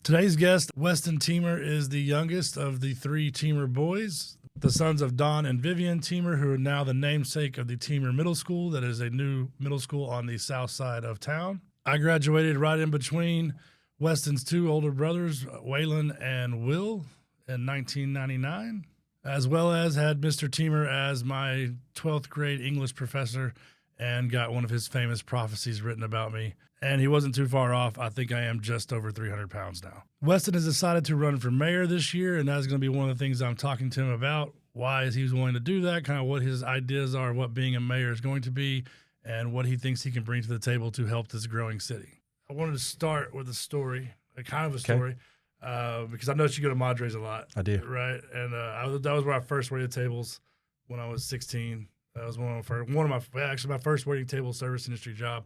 Today's guest, Weston Themer, is the youngest of the three Themer boys, the sons of Don and Vivian Themer, who are now the namesake of the Themer Middle School. That is a new middle school on the south side of town. I graduated right in between Weston's two older brothers, Waylon and Will, in 1999, as well as had Mr. Themer as my 12th grade English professor and got one of his famous prophecies written about me. And he wasn't too far off. I think I am just over 300 pounds now. Weston has decided to run for mayor this year, and that's going to be one of the things I'm talking to him about. Why is he willing to do that, kind of what his ideas are, what being a mayor is going to be, and what he thinks he can bring to the table to help this growing city. I wanted to start with a story, story, because I know you go to Madres a lot. I do. Right? And that was where I first waited tables when I was 16. That was my first waiting table service industry job.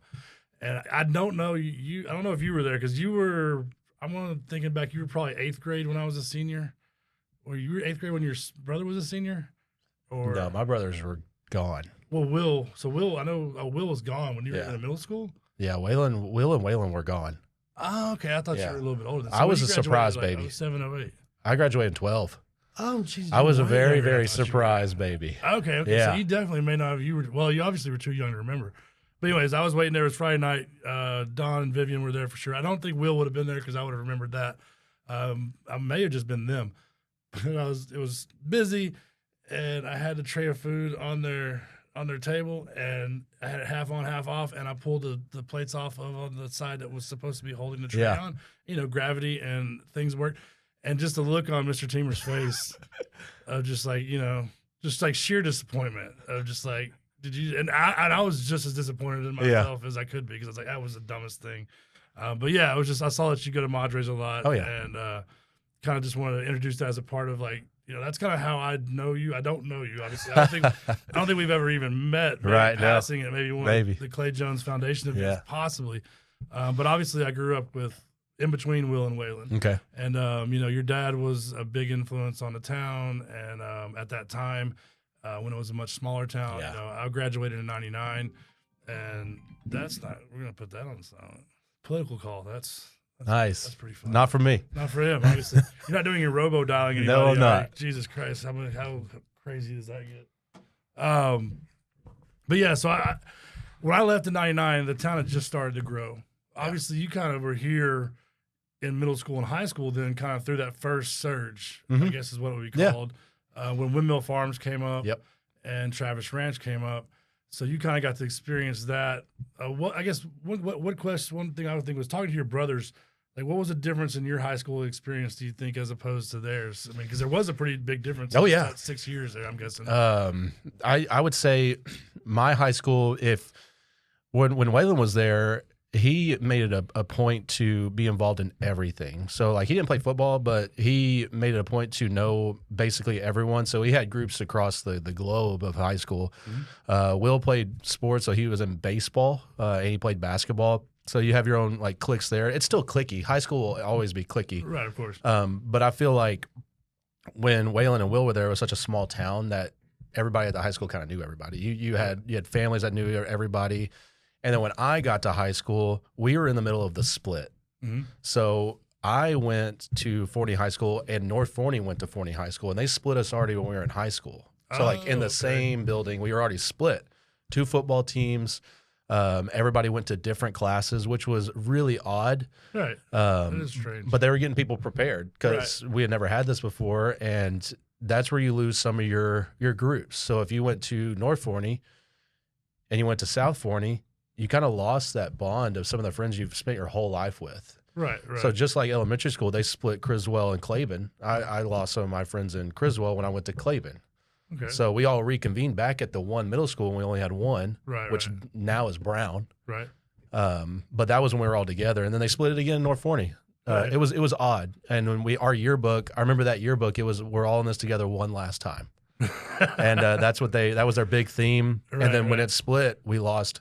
And I don't know I don't know if you were there because I'm thinking back, you were probably 8th grade when I was a senior. Or you were 8th grade when your brother was a senior? Or no, my brothers were gone. Well, Will was gone when you were in middle school? Yeah, Will and Waylon were gone. Oh, okay. I thought you were a little bit older than that. I was a surprise baby. 07, 08. I graduated in 12. Oh, jeez. I was a very, very surprised baby. Okay. Yeah. So you definitely may not have. You obviously were too young to remember. But anyways, I was waiting there. It was Friday night. Don and Vivian were there for sure. I don't think Will would have been there because I would have remembered that. I may have just been them. But it was busy, and I had the tray of food on their table, and I had it half on, half off, and I pulled the plates off on the side that was supposed to be holding the tray on. Gravity and things work. And just the look on Mr. Themer's face of just like sheer disappointment of just like, did you? And I was just as disappointed in myself as I could be because I was like, that was the dumbest thing. But yeah, it was just, I saw that you go to Madres a lot. Oh, yeah. And kind of just wanted to introduce that as a part of like, that's kind of how I know you. I don't know you, obviously. I don't think we've ever even met. Right. Passing it, maybe of the Clay Jones Foundation events, possibly. But obviously I grew up in between Will and Waylon. Okay. And, your dad was a big influence on the town. And at that time, when it was a much smaller town, I graduated in 99. And we're going to put that on the political call. That's nice. That's pretty fun. Not for me. Not for him, obviously. You're not doing your robo-dialing anybody. No, I'm not. Like, Jesus Christ, how crazy does that get? But yeah, so when I left in 99, the town had just started to grow. Obviously, you kind of were here in middle school and high school then kind of through that first surge, I guess is what it would be called, when Windmill Farms came up and Travis Ranch came up. So you kind of got to experience that. One thing I would think was talking to your brothers, like what was the difference in your high school experience, do you think, as opposed to theirs? I mean, because there was a pretty big difference. Oh, yeah. 6 years there, I'm guessing. I would say my high school, when Waylon was there, he made it a point to be involved in everything. So, like, he didn't play football, but he made it a point to know basically everyone. So he had groups across the globe of high school. Mm-hmm. Will played sports, so he was in baseball, and he played basketball. So you have your own, like, cliques there. It's still cliquey. High school will always be cliquey. Right, of course. But I feel like when Waylon and Will were there, it was such a small town that everybody at the high school kind of knew everybody. You had families that knew everybody. And then when I got to high school, we were in the middle of the split. Mm-hmm. So I went to Forney High School, and North Forney went to Forney High School, and they split us already when we were in high school. So, in the same building, we were already split. 2 football teams. Everybody went to different classes, which was really odd. Right. It is strange. But they were getting people prepared because we had never had this before, and that's where you lose some of your groups. So if you went to North Forney and you went to South Forney, you kind of lost that bond of some of the friends you've spent your whole life with. Right. So just like elementary school, they split Criswell and Claiborne. I lost some of my friends in Criswell when I went to Claiborne. Okay. So we all reconvened back at the one middle school, and we only had one, which now is Brown. Right. But that was when we were all together, and then they split it again in North Forney. It was odd. And when our yearbook, I remember that yearbook. It was, we're all in this together one last time, and that was their big theme. Right, and then when it split, we lost.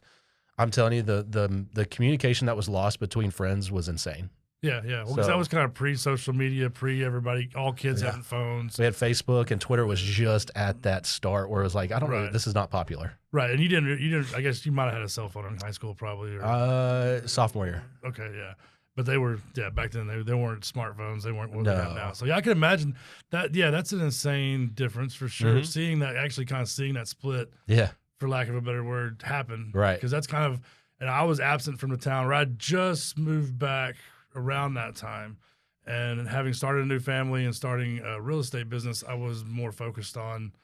I'm telling you, the communication that was lost between friends was insane. Yeah. Well, because that was kind of pre-social media, pre-everybody, all kids having phones. We had Facebook, and Twitter was just at that start where it was like, I don't know, this is not popular. Right, and you didn't. I guess you might have had a cell phone in high school, probably. Or, sophomore year. Okay, yeah. But they were, back then they weren't smartphones. They weren't what we have No. now. So yeah, I can imagine that. Yeah, that's an insane difference for sure. Mhm. Seeing that split, Yeah. for lack of a better word, happen. Right. Because that's kind of, and I was absent from the town where I just moved back around that time. And having started a new family and starting a real estate business, I was more focused on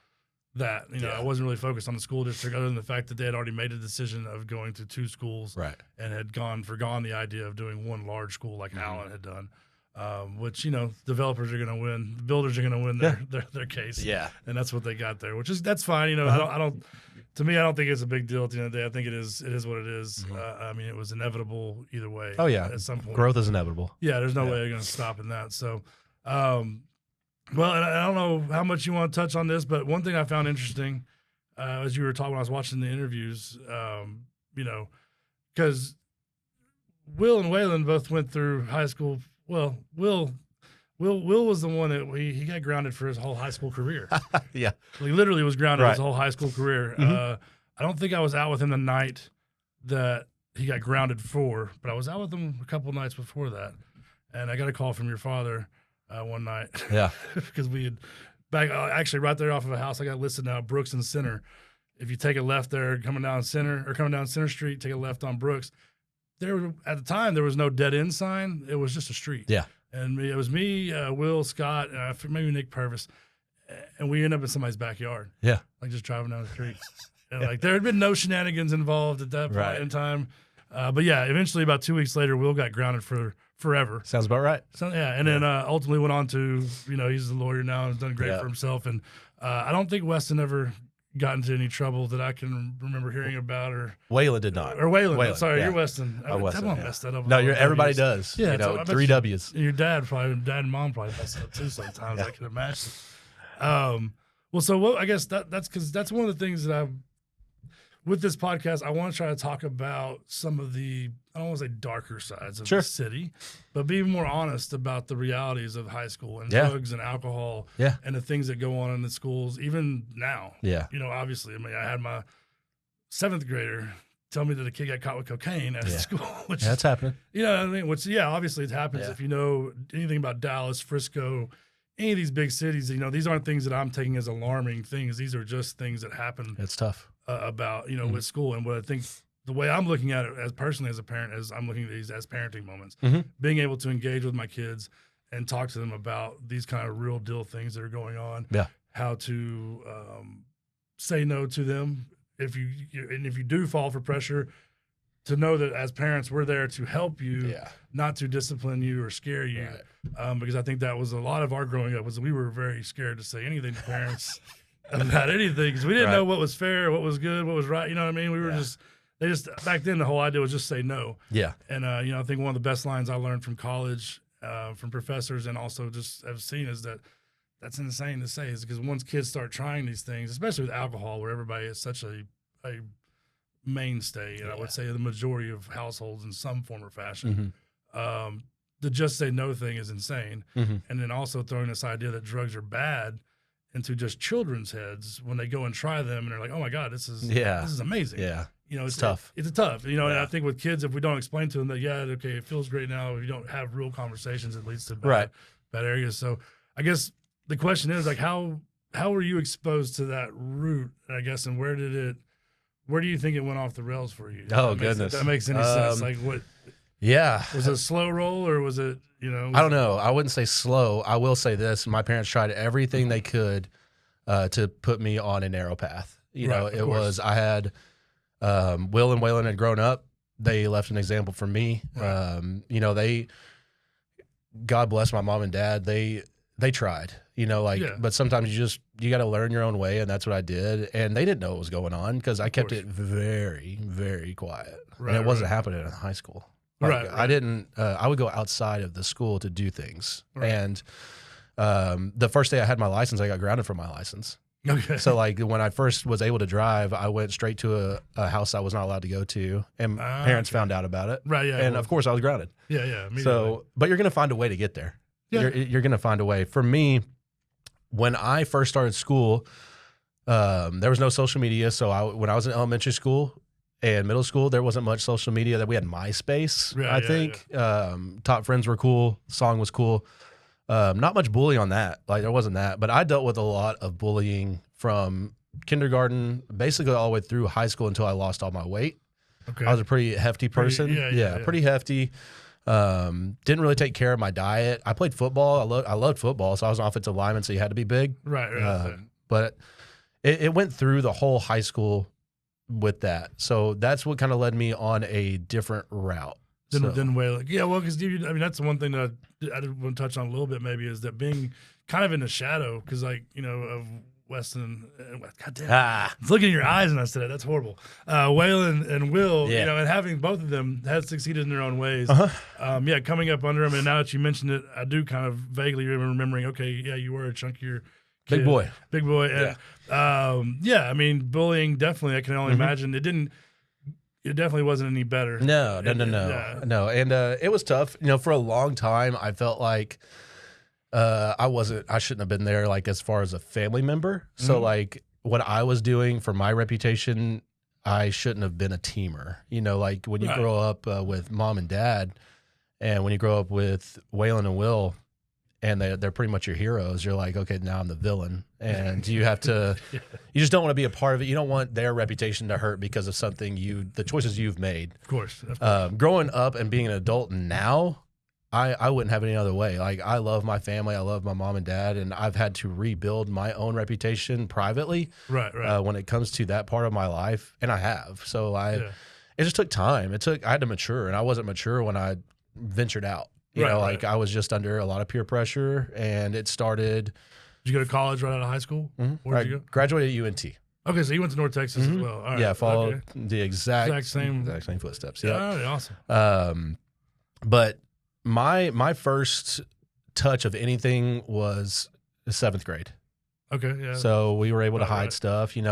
that. I wasn't really focused on the school district other than the fact that they had already made a decision of going to 2 schools, Right. and had forgone the idea of doing one large school like Allen had done, which, developers are going to win, the builders are going to win their case. Yeah. And that's what they got there, that's fine. To me, I don't think it's a big deal at the end of the day. I think it is what it is. It was inevitable either way. Oh, yeah. At some point. Growth is inevitable. Yeah, there's no way they're going to stop in that. So, well, and I don't know how much you want to touch on this, but one thing I found interesting, as you were talking when I was watching the interviews, because Will and Waylon both went through high school. Well, Will was the one that he got grounded for his whole high school career. Yeah. He literally was grounded his Right. whole high school career. Mhm. I don't think I was out with him the night that he got grounded for, but I was out with him a couple nights before that. And I got a call from your father one night. Yeah. Because we had actually right there off of a house I got listed now, Brooks and Center. If you take a left there, coming down Center Street, take a left on Brooks. At the time there was no dead end sign. It was just a street. Yeah. And it was me, Will, Scott, maybe Nick Purvis, and we ended up in somebody's backyard. Yeah. Like just driving down the street. And there had been no shenanigans involved at that point Right. in time. But yeah, eventually about 2 weeks later, Will got grounded for forever. Sounds about right. So yeah, and then ultimately went on to, he's a lawyer now and has done great for himself. And I don't think Weston ever got into any trouble that I can remember hearing about, or Waylon did not. Waylon. Sorry, yeah. you're Weston. Weston, I yeah. messed that up. No, with all the everybody W's. does. Yeah, you so I know, bet 3 W's. Your dad and mom probably mess it up too sometimes. Yeah. I can imagine. Well, so what? I guess that's because that's one of the things that with this podcast, I want to try to talk about some of the, I don't want to say darker sides of the city, but be more honest about the realities of high school and drugs and alcohol and the things that go on in the schools, even now. Yeah. Obviously, I had my 7th grader tell me that a kid got caught with cocaine at school. Which that's happening. You know what I mean? Which, obviously it happens if you know anything about Dallas, Frisco, any of these big cities. These aren't things that I'm taking as alarming things. These are just things that happen. It's tough. About, with school. And what I think the way I'm looking at it as personally as a parent is I'm looking at these as parenting moments, being able to engage with my kids and talk to them about these kind of real deal things that are going on. Yeah. How to say no to them. If you do fall for pressure, to know that as parents, we're there to help you, not to discipline you or scare you. Right. Because I think that was a lot of our growing up was we were very scared to say anything to parents about anything because we didn't know what was fair, what was good, what was right. You know what I mean? We were back then the whole idea was just say no. Yeah. And, I think one of the best lines I learned from college, from professors and also just have seen is that's insane to say is because once kids start trying these things, especially with alcohol where everybody is such a mainstay, and I would say the majority of households in some form or fashion, the just say no thing is insane. And then also throwing this idea that drugs are bad into just children's heads when they go and try them and they're like, oh my God, this is amazing. Yeah. It's tough. It's tough. And I think with kids, if we don't explain to them that, okay, it feels great now, if you don't have real conversations, it leads to bad areas. So I guess the question is like, how were you exposed to that root, I guess, and where do you think it went off the rails for you? Oh, goodness. That makes any sense. Like what? Yeah. Was it a slow roll or was it, I don't know. I wouldn't say slow. I will say this. My parents tried everything they could to put me on a narrow path. I had Will and Waylon had grown up. They left an example for me. Right. God bless my mom and dad. They tried, but sometimes you got to learn your own way. And that's what I did. And they didn't know what was going on because I kept it very, very quiet. Right, and it wasn't happening in high school. Right. I didn't, I would go outside of the school to do things. Right. And the first day I had my license, I got grounded for my license. Okay. So when I first was able to drive, I went straight to a house I was not allowed to go to, and parents found out about it. Right. Yeah. And of course I was grounded. Yeah. Yeah. So, but you're going to find a way to get there. Yeah. You're going to find a way. For me, when I first started school, there was no social media. So when I was in elementary school and middle school, there wasn't much social media. That we had MySpace, I think. Top Friends were cool. Song was cool. Not much bullying on that. Like, there wasn't that. But I dealt with a lot of bullying from kindergarten, basically all the way through high school until I lost all my weight. Okay. I was a pretty hefty person. Pretty hefty. Didn't really take care of my diet. I played football. I loved football, so I was an offensive lineman, so you had to be big. Right. But it went through the whole high school with that. So that's what kind of led me on a different route. Then Wayland. Yeah, well, because that's the one thing that I did want to touch on a little bit maybe is that being kind of in the shadow, because of Weston, God damn, I was looking in your eyes and I said that's horrible. Waylon and Will, and having both of them had succeeded in their own ways. Coming up under them, and now that you mentioned it, I do kind of vaguely remembering. Okay, you were a chunkier kid, big boy, and bullying definitely. I can only imagine it definitely wasn't any better. No, and it was tough. For a long time, I felt like I shouldn't have been there, like, as far as a family member. So like what I was doing for my reputation, I shouldn't have been a teamer. Like when you grow up with mom and dad, and when you grow up with Waylon and Will, and they're pretty much your heroes, you're like, okay, now I'm the villain. And you have to, you just don't want to be a part of it. You don't want their reputation to hurt because of something the choices you've made. Of course. Growing up and being an adult now, I wouldn't have it any other way. Like, I love my family. I love my mom and dad, and I've had to rebuild my own reputation privately. Right. When it comes to that part of my life, and I have. So it just took time. I had to mature, and I wasn't mature when I ventured out. I was just under a lot of peer pressure, and it started. Did you go to college right out of high school? Where did you go? Graduated at UNT. Okay, so you went to North Texas as well. All right. Yeah, followed the exact same footsteps. Yeah, all right, awesome. But my first touch of anything was the 7th grade. Okay, yeah. So we were able to hide stuff, and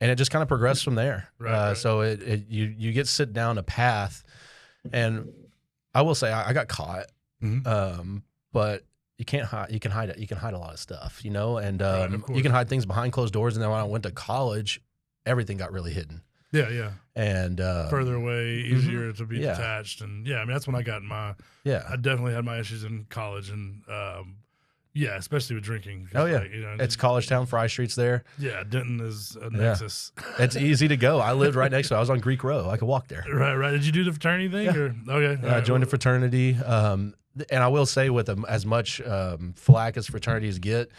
it just kind of progressed from there. So you get sit down a path, and I will say I got caught, but you can't hide. You can hide it. You can hide a lot of stuff, and you can hide things behind closed doors. And then when I went to college, everything got really hidden. Yeah. And further away, easier to be detached. And that's when I got I definitely had my issues in college, and especially with drinking. It's college town. Fry Street's there. Yeah, Denton is a nexus. It's easy to go. I lived right next to it. I was on Greek Row. I could walk there. Right. Did you do the fraternity thing? Yeah. Okay. I joined a fraternity. And I will say, with as much flack as fraternities get,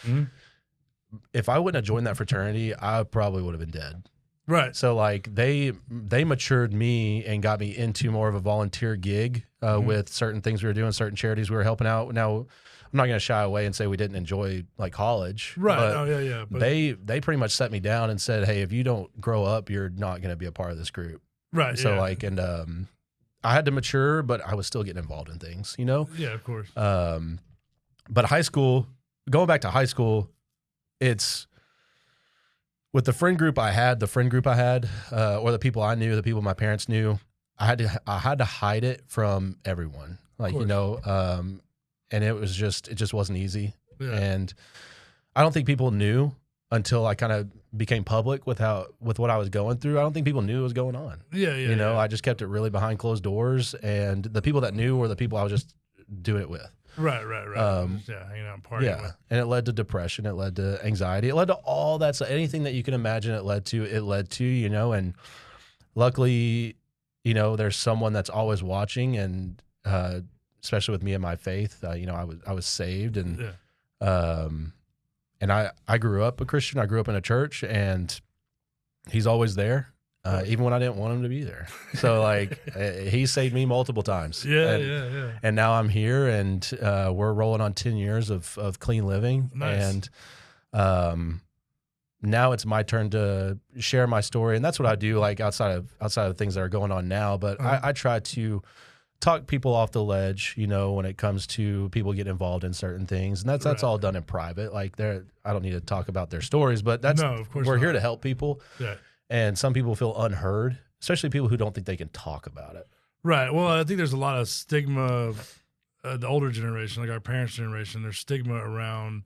if I wouldn't have joined that fraternity, I probably would have been dead. Right. So like they matured me and got me into more of a volunteer gig with certain things we were doing, certain charities we were helping out. Now, I'm not going to shy away and say we didn't enjoy like college. Right. But But they pretty much set me down and said, hey, if you don't grow up, you're not going to be a part of this group. Right. So I had to mature, but I was still getting involved in things, Yeah, of course. But going back to high school, it's with the friend group I had, or the people I knew, the people my parents knew, I had to hide it from everyone. Like, and it just wasn't easy. Yeah. And I don't think people knew until I kind of became public with what I was going through. I don't think people knew what was going on. Yeah. I just kept it really behind closed doors, and the people that knew were the people I was just doing it with. Right. Hanging out and partying with. And it led to depression. It led to anxiety. It led to all that. So anything that you can imagine it led to, and luckily, there's someone that's always watching, and especially with me and my faith, I was saved, and and I grew up a Christian. I grew up in a church, and he's always there. Even when I didn't want him to be there. So like he saved me multiple times. Yeah. And now I'm here, and we're rolling on 10 years of clean living. Nice. And now it's my turn to share my story. And that's what I do, like outside of things that are going on now. But I try to talk people off the ledge, when it comes to people getting involved in certain things. And that's all done in private. Like I don't need to talk about their stories, but we're here to help people. Yeah. And some people feel unheard, especially people who don't think they can talk about it. Right. Well, I think there's a lot of stigma of the older generation, like our parents' generation. There's stigma around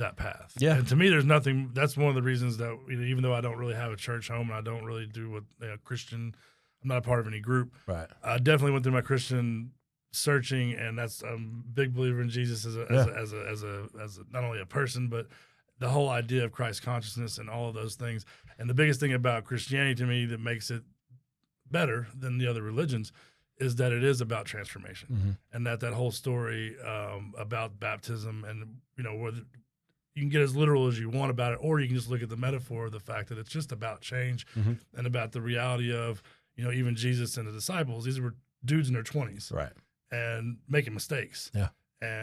that path. Yeah. And to me, there's nothing. That's one of the reasons that even though I don't really have a church home and I don't really do what Christian, I'm not a part of any group. Right. I definitely went through my Christian searching, and I'm a big believer in Jesus as a not only a person, but the whole idea of Christ consciousness and all of those things. And the biggest thing about Christianity to me that makes it better than the other religions is that it is about transformation, and that whole story about baptism, and whether you can get as literal as you want about it, or you can just look at the metaphor of the fact that it's just about change and about the reality of even Jesus and the disciples. These were dudes in their 20s, Right. and making mistakes. Yeah.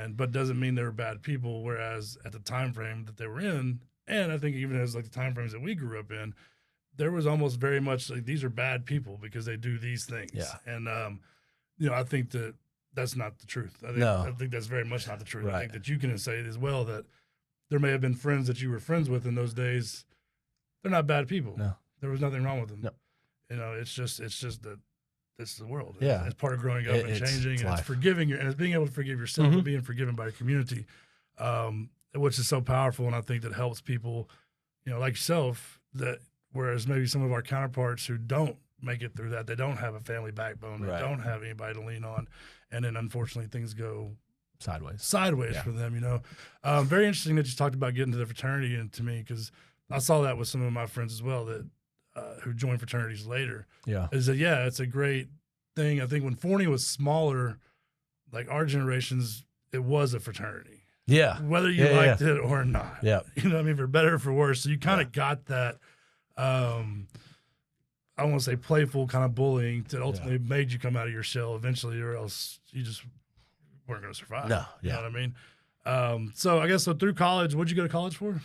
But doesn't mean they were bad people. Whereas at the time frame that they were in, and I think even as like the time frames that we grew up in, there was almost very much like these are bad people because they do these things. Yeah. And I think that's not the truth. I think that's very much not the truth. Right. I think that you can say as well that there may have been friends that you were friends with in those days. They're not bad people. No. There was nothing wrong with them. No. It's just that it's the world. Yeah. It's part of growing up and changing, and life. it's forgiving and it's being able to forgive yourself and being forgiven by your community, which is so powerful. And I think that helps people, like yourself, that whereas maybe some of our counterparts who don't make it through that, they don't have a family backbone, they don't have anybody to lean on, and then unfortunately things go sideways for them. Very interesting that you talked about getting to the fraternity, and to me, because I saw that with some of my friends as well that who joined fraternities later. Yeah. Is that it's a great thing. I think when Forney was smaller, like our generations, it was a fraternity. Yeah. Whether you liked it or not. Yeah. For better or for worse. So you kind of got that I want to say playful kind of bullying that ultimately made you come out of your shell eventually, or else you just weren't going to survive. No. You know what I mean? So I guess through college, what'd you go to college for?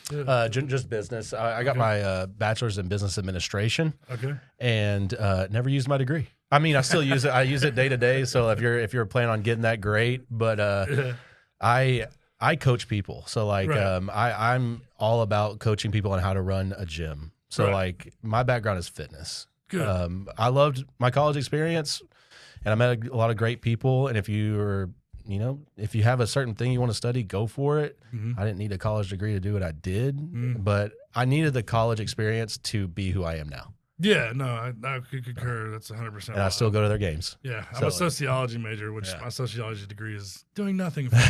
Just business. I got my bachelor's in business administration. Okay. And never used my degree. I mean, I still use it. I use it day to day. So if you're planning on getting that, great. But I coach people. So I'm all about coaching people on how to run a gym. So my background is fitness. Good. I loved my college experience, and I met a lot of great people. And if you have a certain thing you want to study, go for it. I didn't need a college degree to do what I did, but I needed the college experience to be who I am now. Yeah, no, I could concur. That's 100%. And I still go to their games. Yeah, I'm a sociology major, which my sociology degree is doing nothing for me.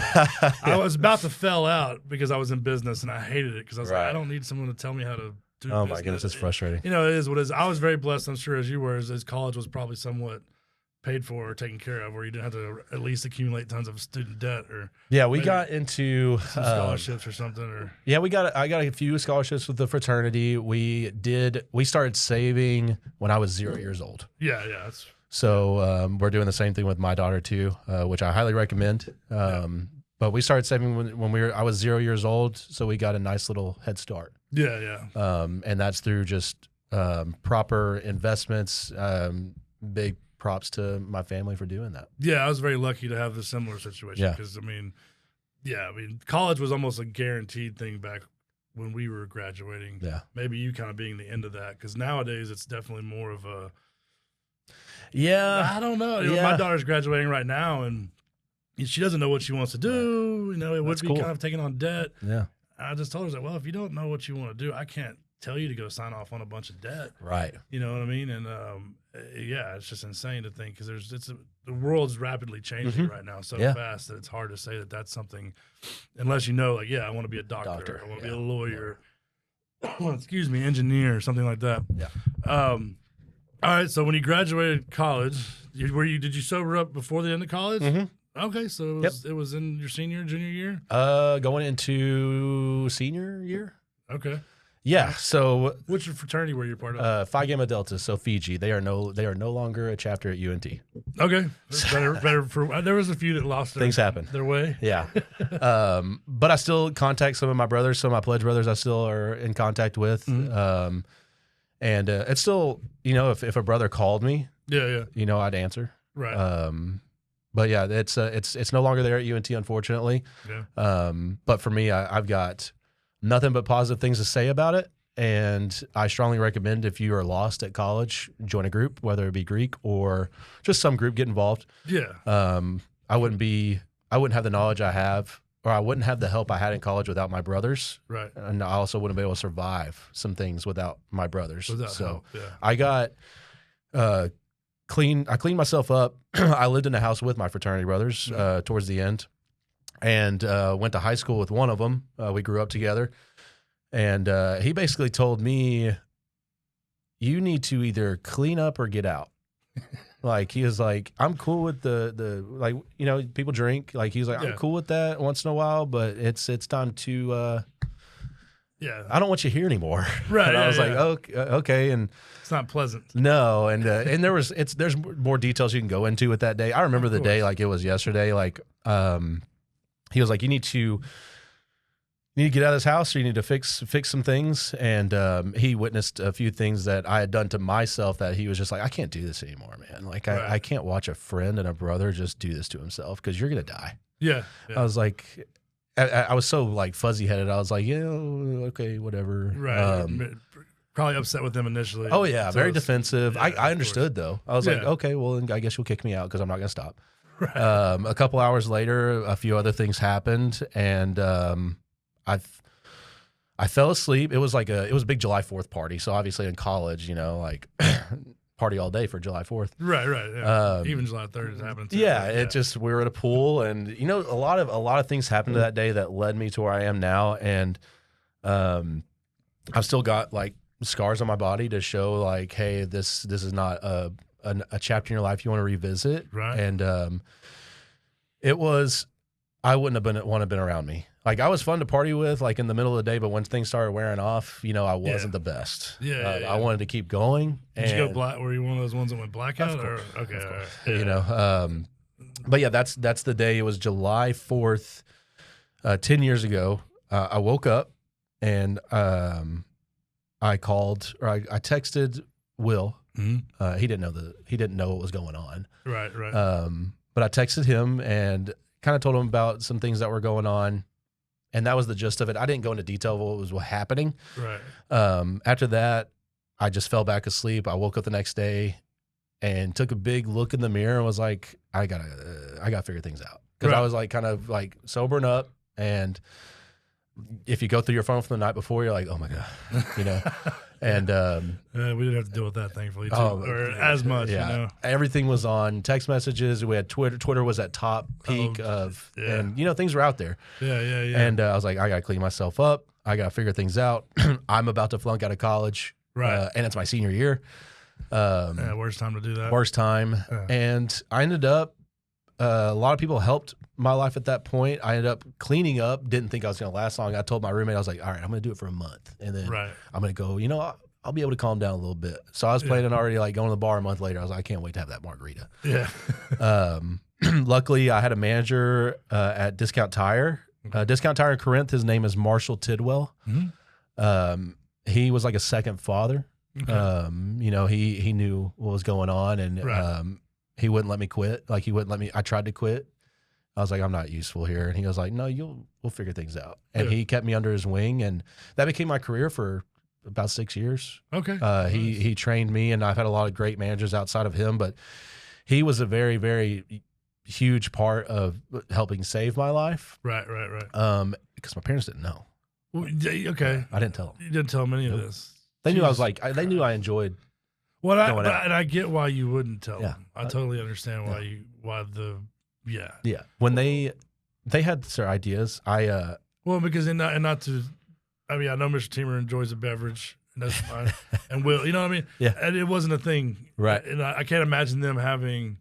I was about to fail out because I was in business and I hated it because I was like, I don't need someone to tell me how to do Oh business. my goodness, it's frustrating. It is what it is. I was very blessed, I'm sure, as you were, as college was probably somewhat paid for or taken care of, where you didn't have to at least accumulate tons of student debt or we got into some scholarships or something. Or I got a few scholarships with the fraternity. We started saving when I was 0 years old. Yeah. So we're doing the same thing with my daughter too, which I highly recommend. But we started saving when I was 0 years old, so we got a nice little head start. Yeah. And that's through just proper investments. Big props to my family for doing that. Yeah, I was very lucky to have the similar situation because college was almost a guaranteed thing back when we were graduating. Yeah, maybe you kind of being the end of that, because nowadays it's definitely more of a. Yeah, I don't know. My daughter's graduating right now, and she doesn't know what she wants to do. It would be kind of taking on debt. Yeah, I just told her that. Well, if you don't know what you want to do, I can't tell you to go sign off on a bunch of debt. Right. You know what I mean? And it's just insane to think, because the world's rapidly changing right now so fast that it's hard to say that that's something, unless I want to be a doctor. I want to be a lawyer. Excuse me, engineer, something like that. Yeah. All right. So when you graduated college, did you sober up before the end of college? Mm-hmm. Okay, so it was in your junior year? Going into senior year. Okay. Yeah. So which fraternity were you part of? Phi Gamma Delta. So Fiji. They are no longer a chapter at UNT. Okay. Better for there was a few that lost things happen their way. Yeah. But I still contact some of my brothers, some of my pledge brothers I still are in contact with. Mm-hmm. And it's still, if a brother called me, I'd answer. Right. But yeah, it's no longer there at UNT, unfortunately. Yeah. But for me, I've got nothing but positive things to say about it. And I strongly recommend, if you are lost at college, join a group, whether it be Greek or just some group, get involved. Yeah. I wouldn't have the knowledge I have or I wouldn't have the help I had in college without my brothers. Right. And I also wouldn't be able to survive some things without my brothers. Without so help, yeah. I got clean. I cleaned myself up. I lived in a house with my fraternity brothers towards the end, and went to high school with one of them. We grew up together, and he basically told me, "You need to either clean up or get out." Like, he was like, "I'm cool with the like, you know, people drink." Like, he's like, "I'm cool with that once in a while, but it's time to I don't want you here anymore." Right. And I was like, okay. And it's not pleasant. no. And there's more details you can go into with that day. I remember the day like it was yesterday. Like, he was like, you need to get out of this house, or you need to fix some things. And he witnessed a few things that I had done to myself that he was just like, I can't do this anymore, man. Like, I can't watch a friend and a brother just do this to himself, because you're going to die. Yeah. I was like, I was so like fuzzy headed. I was like, yeah, okay, whatever. Right. Probably upset with them initially. Oh yeah, very defensive. Yeah, I understood though. I was like, okay, well, then I guess you'll kick me out because I'm not going to stop. Right. A couple hours later, a few other things happened, and I fell asleep. It was a big July 4th party. So obviously in college, you know, like party all day for July 4th. Right. Yeah. Even July 3rd is happening too. Yeah, we were at a pool, and you know, a lot of things happened to that day that led me to where I am now. And I've still got like scars on my body to show like, hey, this is not a chapter in your life you want to revisit. Right. And I wouldn't have been around me. Like, I was fun to party with, like, in the middle of the day, but when things started wearing off, you know, I wasn't the best. I wanted to keep going. Did you go black? Were you one of those ones that went blackout? Okay, all right. Yeah. You know, but yeah, that's the day. It was July 4th, 10 years ago. I woke up and I called, or I texted Will. Mm-hmm. He didn't know what was going on. Right. But I texted him and kind of told him about some things that were going on. And that was the gist of it. I didn't go into detail of what was happening. Right. After that, I just fell back asleep. I woke up the next day and took a big look in the mirror and was like, I gotta figure things out. Because I was like kind of like sobering up. And if you go through your phone from the night before, you're like, oh my God, you know. And we didn't have to deal with that, thankfully, too, or as much. Yeah. You know, everything was on text messages. We had Twitter. Twitter was at top peak and you know, things were out there. Yeah. And I was like, I gotta clean myself up. I gotta figure things out. I'm about to flunk out of college, right? And it's my senior year. Worst time to do that. Worst time. And I ended up. A lot of people helped my life at that point. I ended up cleaning up. Didn't think I was going to last long. I told my roommate, I was like, all right, I'm going to do it for a month. And then I'm going to go, you know, I'll be able to calm down a little bit. So I was planning already like going to the bar a month later. I was like, I can't wait to have that margarita. Yeah. Luckily, I had a manager at Discount Tire. Discount Tire in Corinth, his name is Marshall Tidwell. Mm-hmm. He was like a second father. Okay. You know, he knew what was going on, and he wouldn't let me quit. Like, he wouldn't let me. I tried to quit. I was like, I'm not useful here. And he was like, no, we'll figure things out. And he kept me under his wing, and that became my career for about 6 years. Okay. He trained me, and I've had a lot of great managers outside of him, but he was a very, very huge part of helping save my life. Right. Because my parents didn't know. Well, okay. I didn't tell them. You didn't tell them any of this. They knew I was like, they knew I enjoyed. Well, and I get why you wouldn't tell them. I totally understand Yeah. When they had their ideas, well, because not to, I mean, I know Mr. Themer enjoys a beverage, and that's fine, and Will, you know what I mean? Yeah. And it wasn't a thing, right? And I can't imagine them having.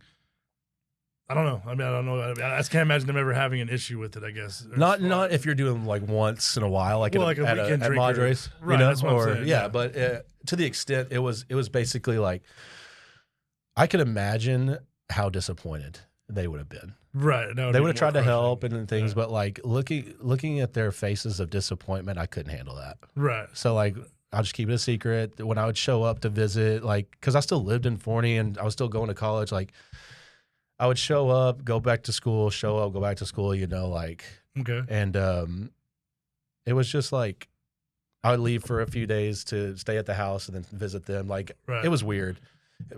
I don't know. I mean, I don't know. I just can't imagine them ever having an issue with it, I guess. Not if you're doing like once in a while, like, like a weekend at Madres, right? You know? That's what I'm saying. Yeah, but to the extent it was basically like, I could imagine how disappointed they would have been. Right. They would have tried to help and things, but like looking at their faces of disappointment, I couldn't handle that. Right. So like, I'll just keep it a secret. When I would show up to visit, like, because I still lived in Forney and I was still going to college, like, I would show up, go back to school, show up, go back to school, you know, like. Okay. And it was just like, I would leave for a few days to stay at the house and then visit them. Like, It was weird.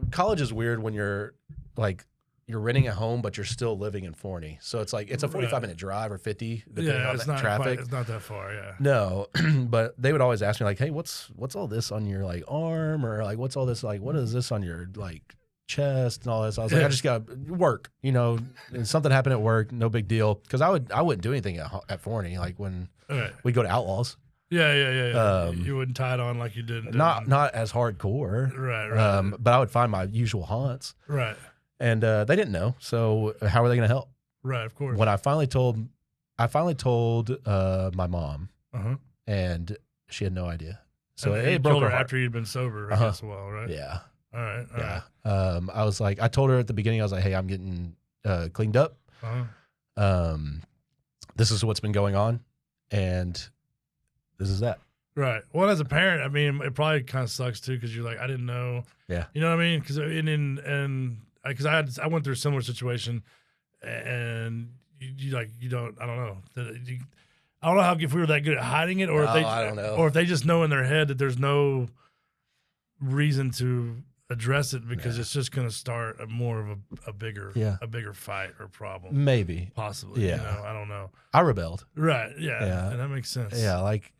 College is weird when you're like you're renting a home, but you're still living in Forney. So it's like it's a 45-minute drive or 50 depending on it's the not traffic. it's not that far. Yeah. No, but they would always ask me like, "Hey, what's all this on your like arm, or like what's all this like? What is this on your like chest and all this?" I was like, "I just got work, you know, and something happened at work, no big deal." Because I wouldn't do anything at Forney, like when we go to Outlaws. Yeah. You wouldn't tie it on like you did. Not as hardcore, Right. but I would find my usual haunts, Right. and they didn't know. So how were they going to help? Right. Of course. When I finally told my mom, and she had no idea. So and it broke her heart. after you'd been sober, I guess. Well, right. Yeah. All right. I was like, I told her at the beginning, I was like, "Hey, I'm getting cleaned up. This is what's been going on, and this is that." Right. Well, as a parent, I mean, it probably kind of sucks too because you're like, I didn't know. Yeah. You know what I mean? Because because I went through a similar situation, and you don't. I don't know. I don't know how if we were that good at hiding it, or I don't know, or if they just know in their head that there's no reason to address it because it's just going to start more of a bigger fight or problem. Maybe. Possibly. Yeah. You know, I don't know. I rebelled. Right. Yeah. And that makes sense. Yeah. Like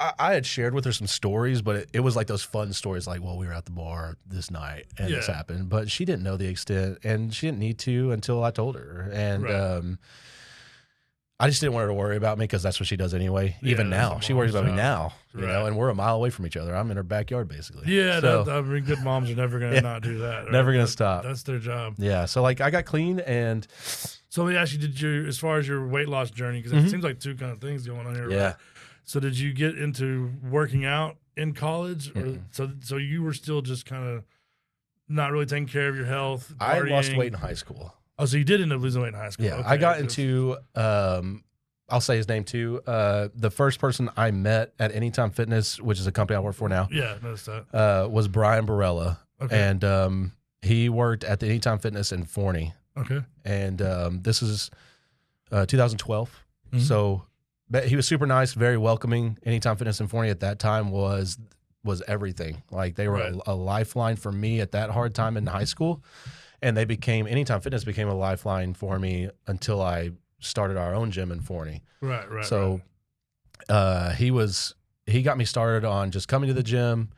I had shared with her some stories, but it was like those fun stories like, well, we were at the bar this night and this happened, but she didn't know the extent and she didn't need to until I told her. And, I just didn't want her to worry about me because that's what she does anyway. Even now, she worries about me now, you know, and we're a mile away from each other. I'm in her backyard basically. Yeah, so, I mean, good moms are never going to not do that. Right? Never going to stop. That's their job. Yeah, so like I got clean and. So let me ask you, did you, as far as your weight loss journey, because it seems like two kind of things going on here. Yeah. Right? So did you get into working out in college, or so you were still just kind of not really taking care of your health? I lost weight in high school. Oh, so you did end up losing weight in high school? Yeah, okay. I got into. I'll say his name too. The first person I met at Anytime Fitness, which is a company I work for now. Yeah, noticed that. Was Brian Barella, okay. and he worked at the Anytime Fitness in Forney. Okay. And this is 2012. So he was super nice, very welcoming. Anytime Fitness in Forney at that time was everything. Like they were a lifeline for me at that hard time in high school, and Anytime Fitness became a lifeline for me until I started our own gym in Forney. Right. So he got me started on just coming to the gym.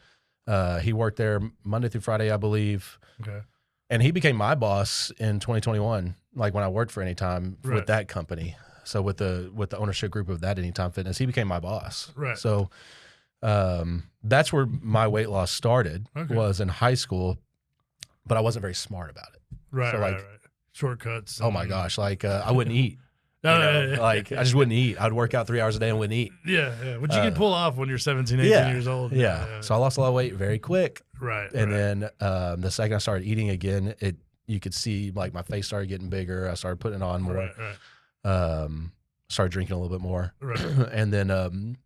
He worked there Monday through Friday, I believe. Okay. And he became my boss in 2021, like when I worked for Anytime with that company. So with the ownership group of that Anytime Fitness, he became my boss. Right. So that's where my weight loss started, was in high school, but I wasn't very smart about it. Right. So right. Shortcuts. Oh my gosh. Like I wouldn't eat. Yeah. Like I just wouldn't eat. I'd work out 3 hours a day and wouldn't eat. Yeah. But you can pull off when you're 17, 18 years old. Yeah. So I lost a lot of weight very quick. Right. And then the second I started eating again, you could see like my face started getting bigger. I started putting it on more. Right. Started drinking a little bit more. Right. And then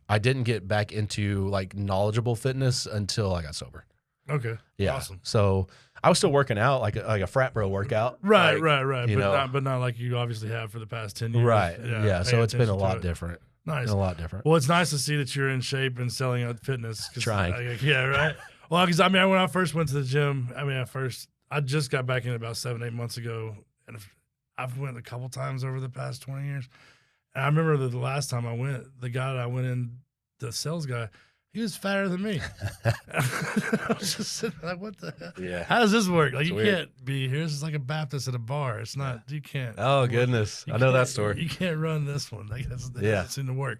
I didn't get back into like knowledgeable fitness until I got sober. Okay. Yeah. Awesome. So I was still working out like a frat bro workout. Right. But not like you obviously have for the past 10 years. Right. Yeah. So it's been a lot different. Nice. A lot different. Well, it's nice to see that you're in shape and selling out fitness. Trying. Yeah. Right. Well, because I mean, when I first went to the gym, I just got back in about 7-8 months ago, and I've went a couple times over the past 20 years. And I remember the last time I went, the guy that I went in, the sales guy, he was fatter than me. I was just sitting there like, what the hell? Yeah. How does this work? Like, it's you weird. can't be here. This is like a Baptist at a bar. It's not, you can't. Oh, goodness. I know that story. You can't run this one. Like, that doesn't seem to work.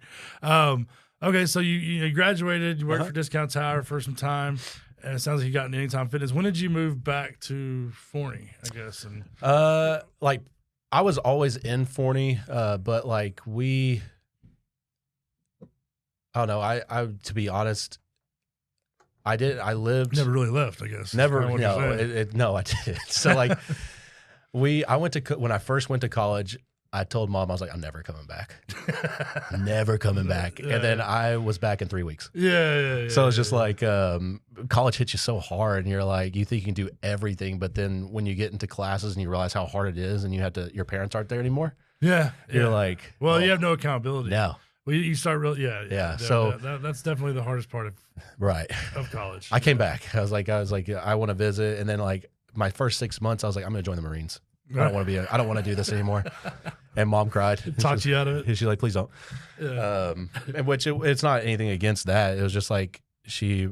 Okay, so you graduated, you worked for Discount Tower for some time, and it sounds like you got into Anytime Fitness. When did you move back to Forney, I guess? And like I was always in Forney, but like I don't know. I to be honest, I lived never really left, I guess. Never. No, I did. So like I went to when I first went to college. I told Mom, I was like, I'm never coming back. Never coming back. And then I was back in 3 weeks. Yeah. So it's just like college hits you so hard, and you're like, you think you can do everything, but then when you get into classes and you realize how hard it is, and your parents aren't there anymore. Yeah. You're like, well, you have no accountability. No. Well, you start really, yeah. So that's definitely the hardest part of college. I came back. I was like, I want to visit, and then like my first 6 months, I was like, I'm going to join the Marines. I don't want to do this anymore. And Mom cried. Talked you out of it. She's like, please don't. Yeah. It's not anything against that. It was just like she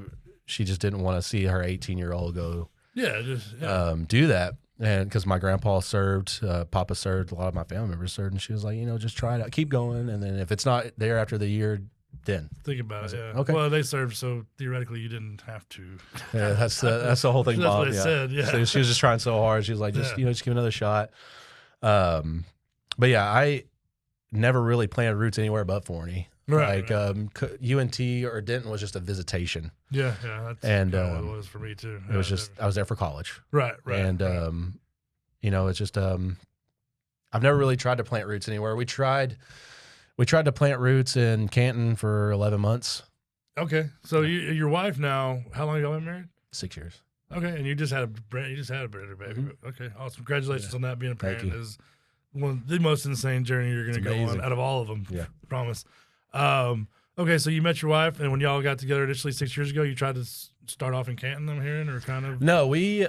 just didn't want to see her 18-year-old go do that. And because my grandpa served, Papa served, a lot of my family members served, and she was like, just try it out, keep going, and then if it's not there after the year, then think about it. Yeah. Okay. Well, they served, so theoretically you didn't have to. Yeah, that's the whole thing. That's Mom, what they said. Yeah. So she was just trying so hard. She was like, just give it another shot. But yeah, I never really planted roots anywhere but Forney. Right. UNT or Denton was just a visitation. Yeah. That's and what it was for me too. It was just I was there for college. Right. And it's just I've never really tried to plant roots anywhere. We tried to plant roots in Canton for 11 months. Okay. So your wife now, how long ago been married? 6 years. Okay, and you just had a baby. Mm-hmm. Okay, awesome. Congratulations on that. Being a parent is one of the most insane journey you're going to go on out of all of them. Yeah, I promise. Okay, so you met your wife, and when y'all got together initially 6 years ago, you tried to start off in Canton, I'm hearing, or kind of? No, we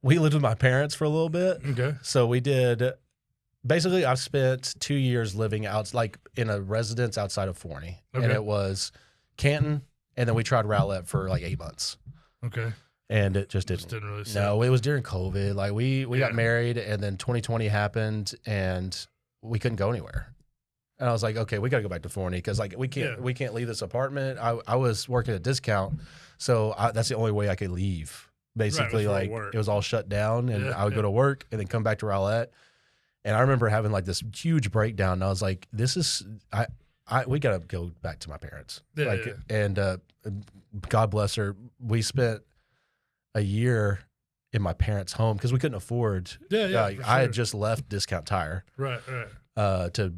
lived with my parents for a little bit. Okay. So we did. Basically, I've spent 2 years living in a residence outside of Forney, and it was Canton, and then we tried Rowlett for like 8 months. Okay. And it just didn't really sit. No, it was during COVID. Like we got married, and then 2020 happened, and we couldn't go anywhere. And I was like, okay, we got to go back to Forney because like we can't leave this apartment. I was working at Discount, so that's the only way I could leave. Basically, like it was all shut down, and I would go to work and then come back to Rowlett. And I remember having like this huge breakdown. And I was like, "This is we got to go back to my parents." And God bless her. We spent a year in my parents' home because we couldn't afford. I had just left Discount Tire. Right. To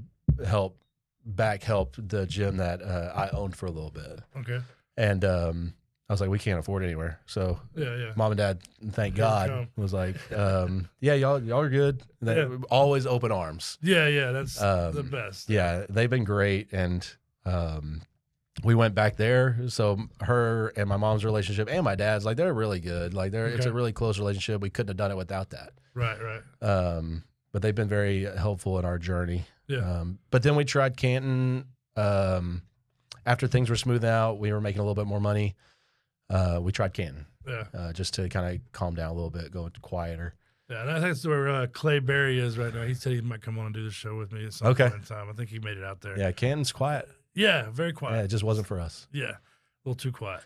help the gym that I owned for a little bit. Okay. And I was like, we can't afford anywhere. So Mom and Dad, thank God, was like, y'all are good. Always open arms. Yeah, that's the best. Yeah, they've been great. And we went back there. So her and my mom's relationship and my dad's, like, they're really good. Like, it's a really close relationship. We couldn't have done it without that. Right. But they've been very helpful in our journey. Yeah. But then we tried Canton. After things were smoothed out, we were making a little bit more money. We tried Canton. Yeah. Just to kind of calm down a little bit, go quieter. Yeah, and I think that's where Clay Berry is right now. He said he might come on and do the show with me at some point in time. I think he made it out there. Yeah, Canton's quiet. Yeah, very quiet. Yeah, it just wasn't for us. Yeah, a little too quiet.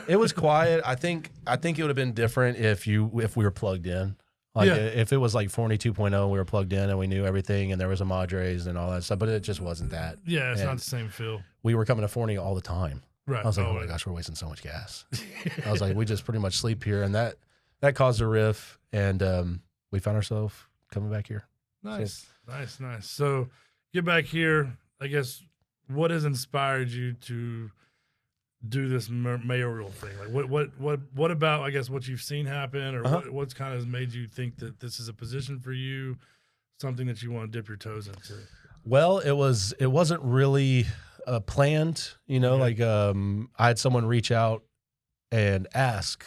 It was quiet. I think it would have been different if we were plugged in. Like if it was like Forney 2.0, we were plugged in and we knew everything and there was a Madres and all that stuff, but it just wasn't that. Yeah, it's not the same feel. We were coming to Forney all the time. Right. I was like, oh my gosh, we're wasting so much gas. I was like, we just pretty much sleep here, and that caused a riff, and we found ourselves coming back here. Nice. So get back here. I guess what has inspired you to do this mayoral thing? Like what about, I guess, what you've seen happen, or what's kind of made you think that this is a position for you, something that you want to dip your toes into? Well, it wasn't really planned, like I had someone reach out and ask,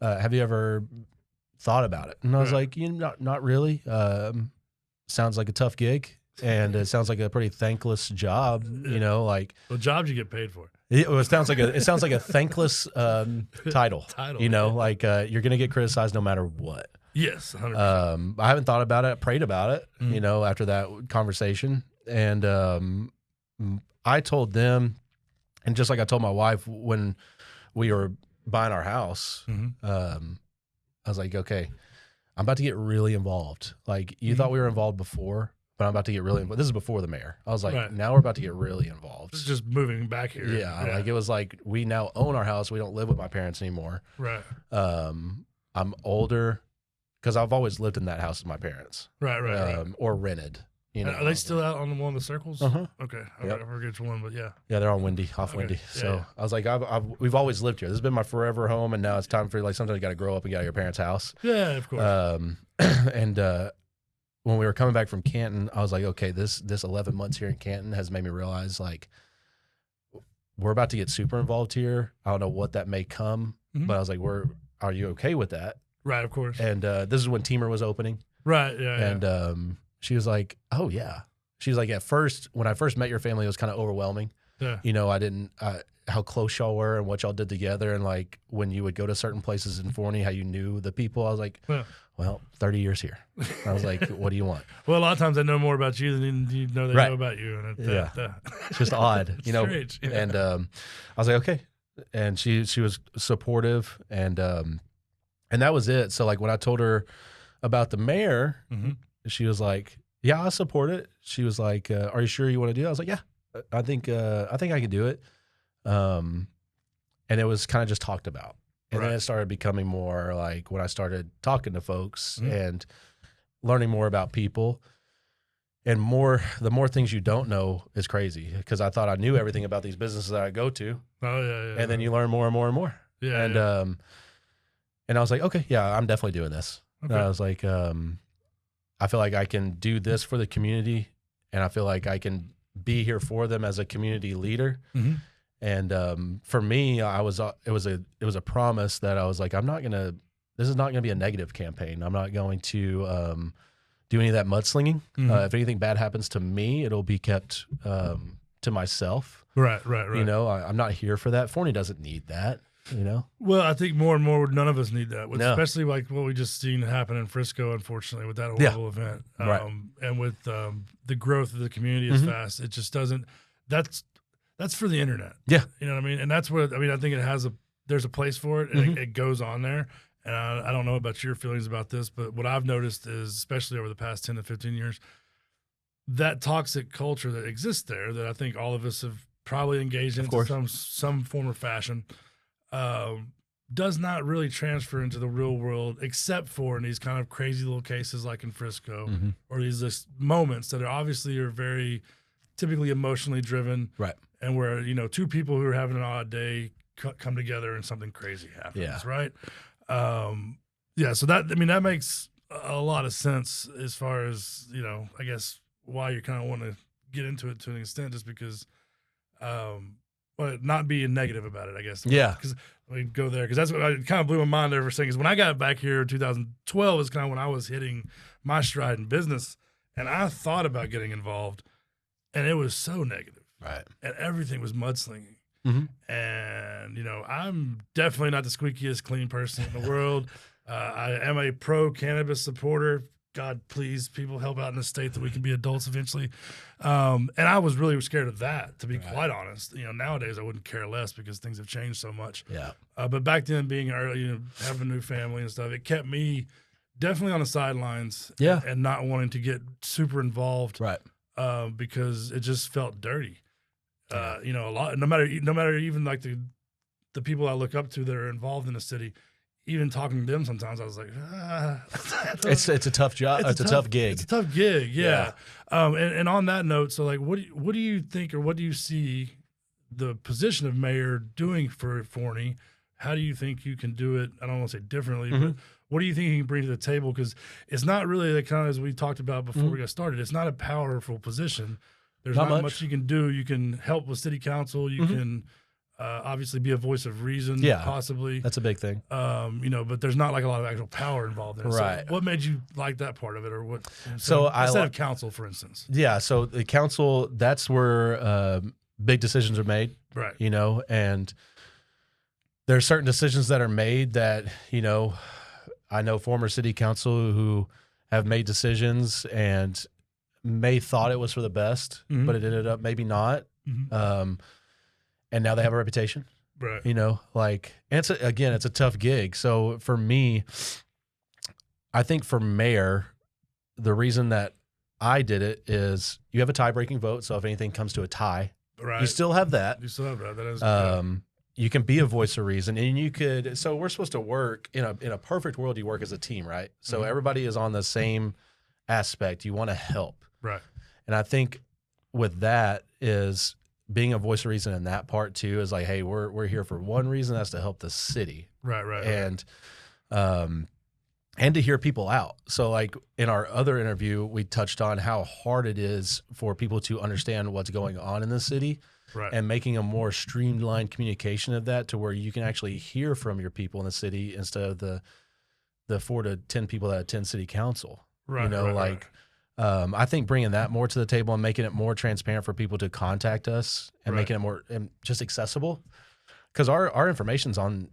have you ever thought about it? And I was like, not really. Sounds like a tough gig, and it sounds like a pretty thankless job, like jobs you get paid for. It sounds like a thankless title, like you're going to get criticized no matter what. Yes, 100%. I haven't thought about it, prayed about it, after that conversation. And I told them, and just like I told my wife when we were buying our house, I was like, okay, I'm about to get really involved. Like, you thought we were involved before, but I'm about to get really involved. This is before the mayor. I was like, now we're about to get really involved. It's just moving back here. Yeah, like it was like we now own our house. We don't live with my parents anymore. Right. I'm older because I've always lived in that house with my parents. Right. Or rented. Are they still out on one of the circles? Okay. I forget which one, but yeah. Yeah, they're on Windy, off Windy. Yeah, so I was like, we've always lived here. This has been my forever home, and now it's time for, like, sometimes you got to grow up and get out of your parents' house. Yeah, of course. And when we were coming back from Canton, I was like, okay, this 11 months here in Canton has made me realize, like, we're about to get super involved here. I don't know what that may come, but I was like, are you okay with that? Right, of course. And this is when Teamer was opening. Right, yeah. And she was like, oh, yeah. She's like, at first, when I first met your family, it was kind of overwhelming. Yeah. You know, I didn't, how close y'all were and what y'all did together. And like when you would go to certain places in Forney, how you knew the people. I was like, well, 30 years here. I was like, what do you want? Well, a lot of times they know more about you than you know they know about you. And It's just odd, you know. Strange, yeah. And I was like, okay. And she was supportive, and that was it. So like when I told her about the mayor, she was like, yeah, I support it. She was like, are you sure you want to do it? I was like, yeah, I think I can do it. And it was kind of just talked about. And then it started becoming more like when I started talking to folks and learning more about people, and the more things you don't know is crazy, because I thought I knew everything about these businesses that I go to. Oh yeah. And then you learn more and more and more. Yeah. And I was like, okay, yeah, I'm definitely doing this. Okay. And I was like, I feel like I can do this for the community, and I feel like I can be here for them as a community leader. And for me, it was a promise that I was like, this is not gonna be a negative campaign. I'm not going to do any of that mudslinging. If anything bad happens to me, it'll be kept to myself. Right. You know, I'm not here for that. Forney doesn't need that. You know. Well, I think more and more, none of us need that. Especially like what we just seen happen in Frisco, unfortunately, with that horrible event. And with the growth of the community as fast, it just doesn't. That's for the internet. Yeah. You know what I mean? And that's what, I mean, I think there's a place for it, and it goes on there. And I don't know about your feelings about this, but what I've noticed is, especially over the past 10 to 15 years, that toxic culture that exists there, that I think all of us have probably engaged in some form or fashion, does not really transfer into the real world, except for in these kind of crazy little cases like in Frisco, or these moments that are very typically emotionally driven. Right. And where, you know, two people who are having an odd day come together and something crazy happens, right? So that makes a lot of sense as far as, you know, I guess why you kind of want to get into it to an extent, just because, but not being negative about it, I guess. Yeah. Because we go there, because that's what I kind of blew my mind there for a second. Because when I got back here in 2012 is kind of when I was hitting my stride in business, and I thought about getting involved, and it was so negative. Right. And everything was mudslinging. And, you know, I'm definitely not the squeakiest clean person in the world. I am a pro-cannabis supporter. God, please, people help out in the state that we can be adults eventually. And I was really scared of that, to be quite honest. You know, nowadays I wouldn't care less because things have changed so much. Yeah. But back then, being early, you know, having a new family and stuff, it kept me definitely on the sidelines. Yeah. And not wanting to get super involved. Right. Because it just felt dirty. You know, a lot. No matter even like the people I look up to that are involved in the city, even talking to them sometimes, I was like, it's a tough job. It's a tough gig. It's a tough gig. Yeah. And on that note, so like, what do you think, or what do you see the position of mayor doing for Forney? How do you think you can do it? I don't want to say differently, but what do you think you can bring to the table? Because it's not really the kind of, as we talked about before we got started, it's not a powerful position. There's not much you can do. You can help with city council. You can obviously be a voice of reason, possibly. That's a big thing. You know, but there's not like a lot of actual power involved in it. Right. So what made you like that part of it, or what? Instead of council, for instance. Yeah. So the council, that's where big decisions are made. Right. You know, and there are certain decisions that are made that, you know, I know former city council who have made decisions and may thought it was for the best, but it ended up maybe not. And now they have a reputation, right? You know, like, and it's a tough gig. So for me, I think for mayor, the reason that I did it is you have a tie-breaking vote. So if anything comes to a tie, you still have that. You still have that. That is you can be a voice of reason, and you could. So we're supposed to work in a perfect world. You work as a team, right? So everybody is on the same aspect. You want to help. Right. And I think with that is being a voice of reason in that part too, is like, hey, we're here for one reason, that's to help the city. Right. And to hear people out. So like in our other interview, we touched on how hard it is for people to understand what's going on in the city. Right. and making a more streamlined communication of that to where you can actually hear from your people in the city instead of the 4 to 10 people that attend city council. Right. You know, right, like I think bringing that more to the table and making it more transparent for people to contact us and Right. making it more just accessible, because our information's on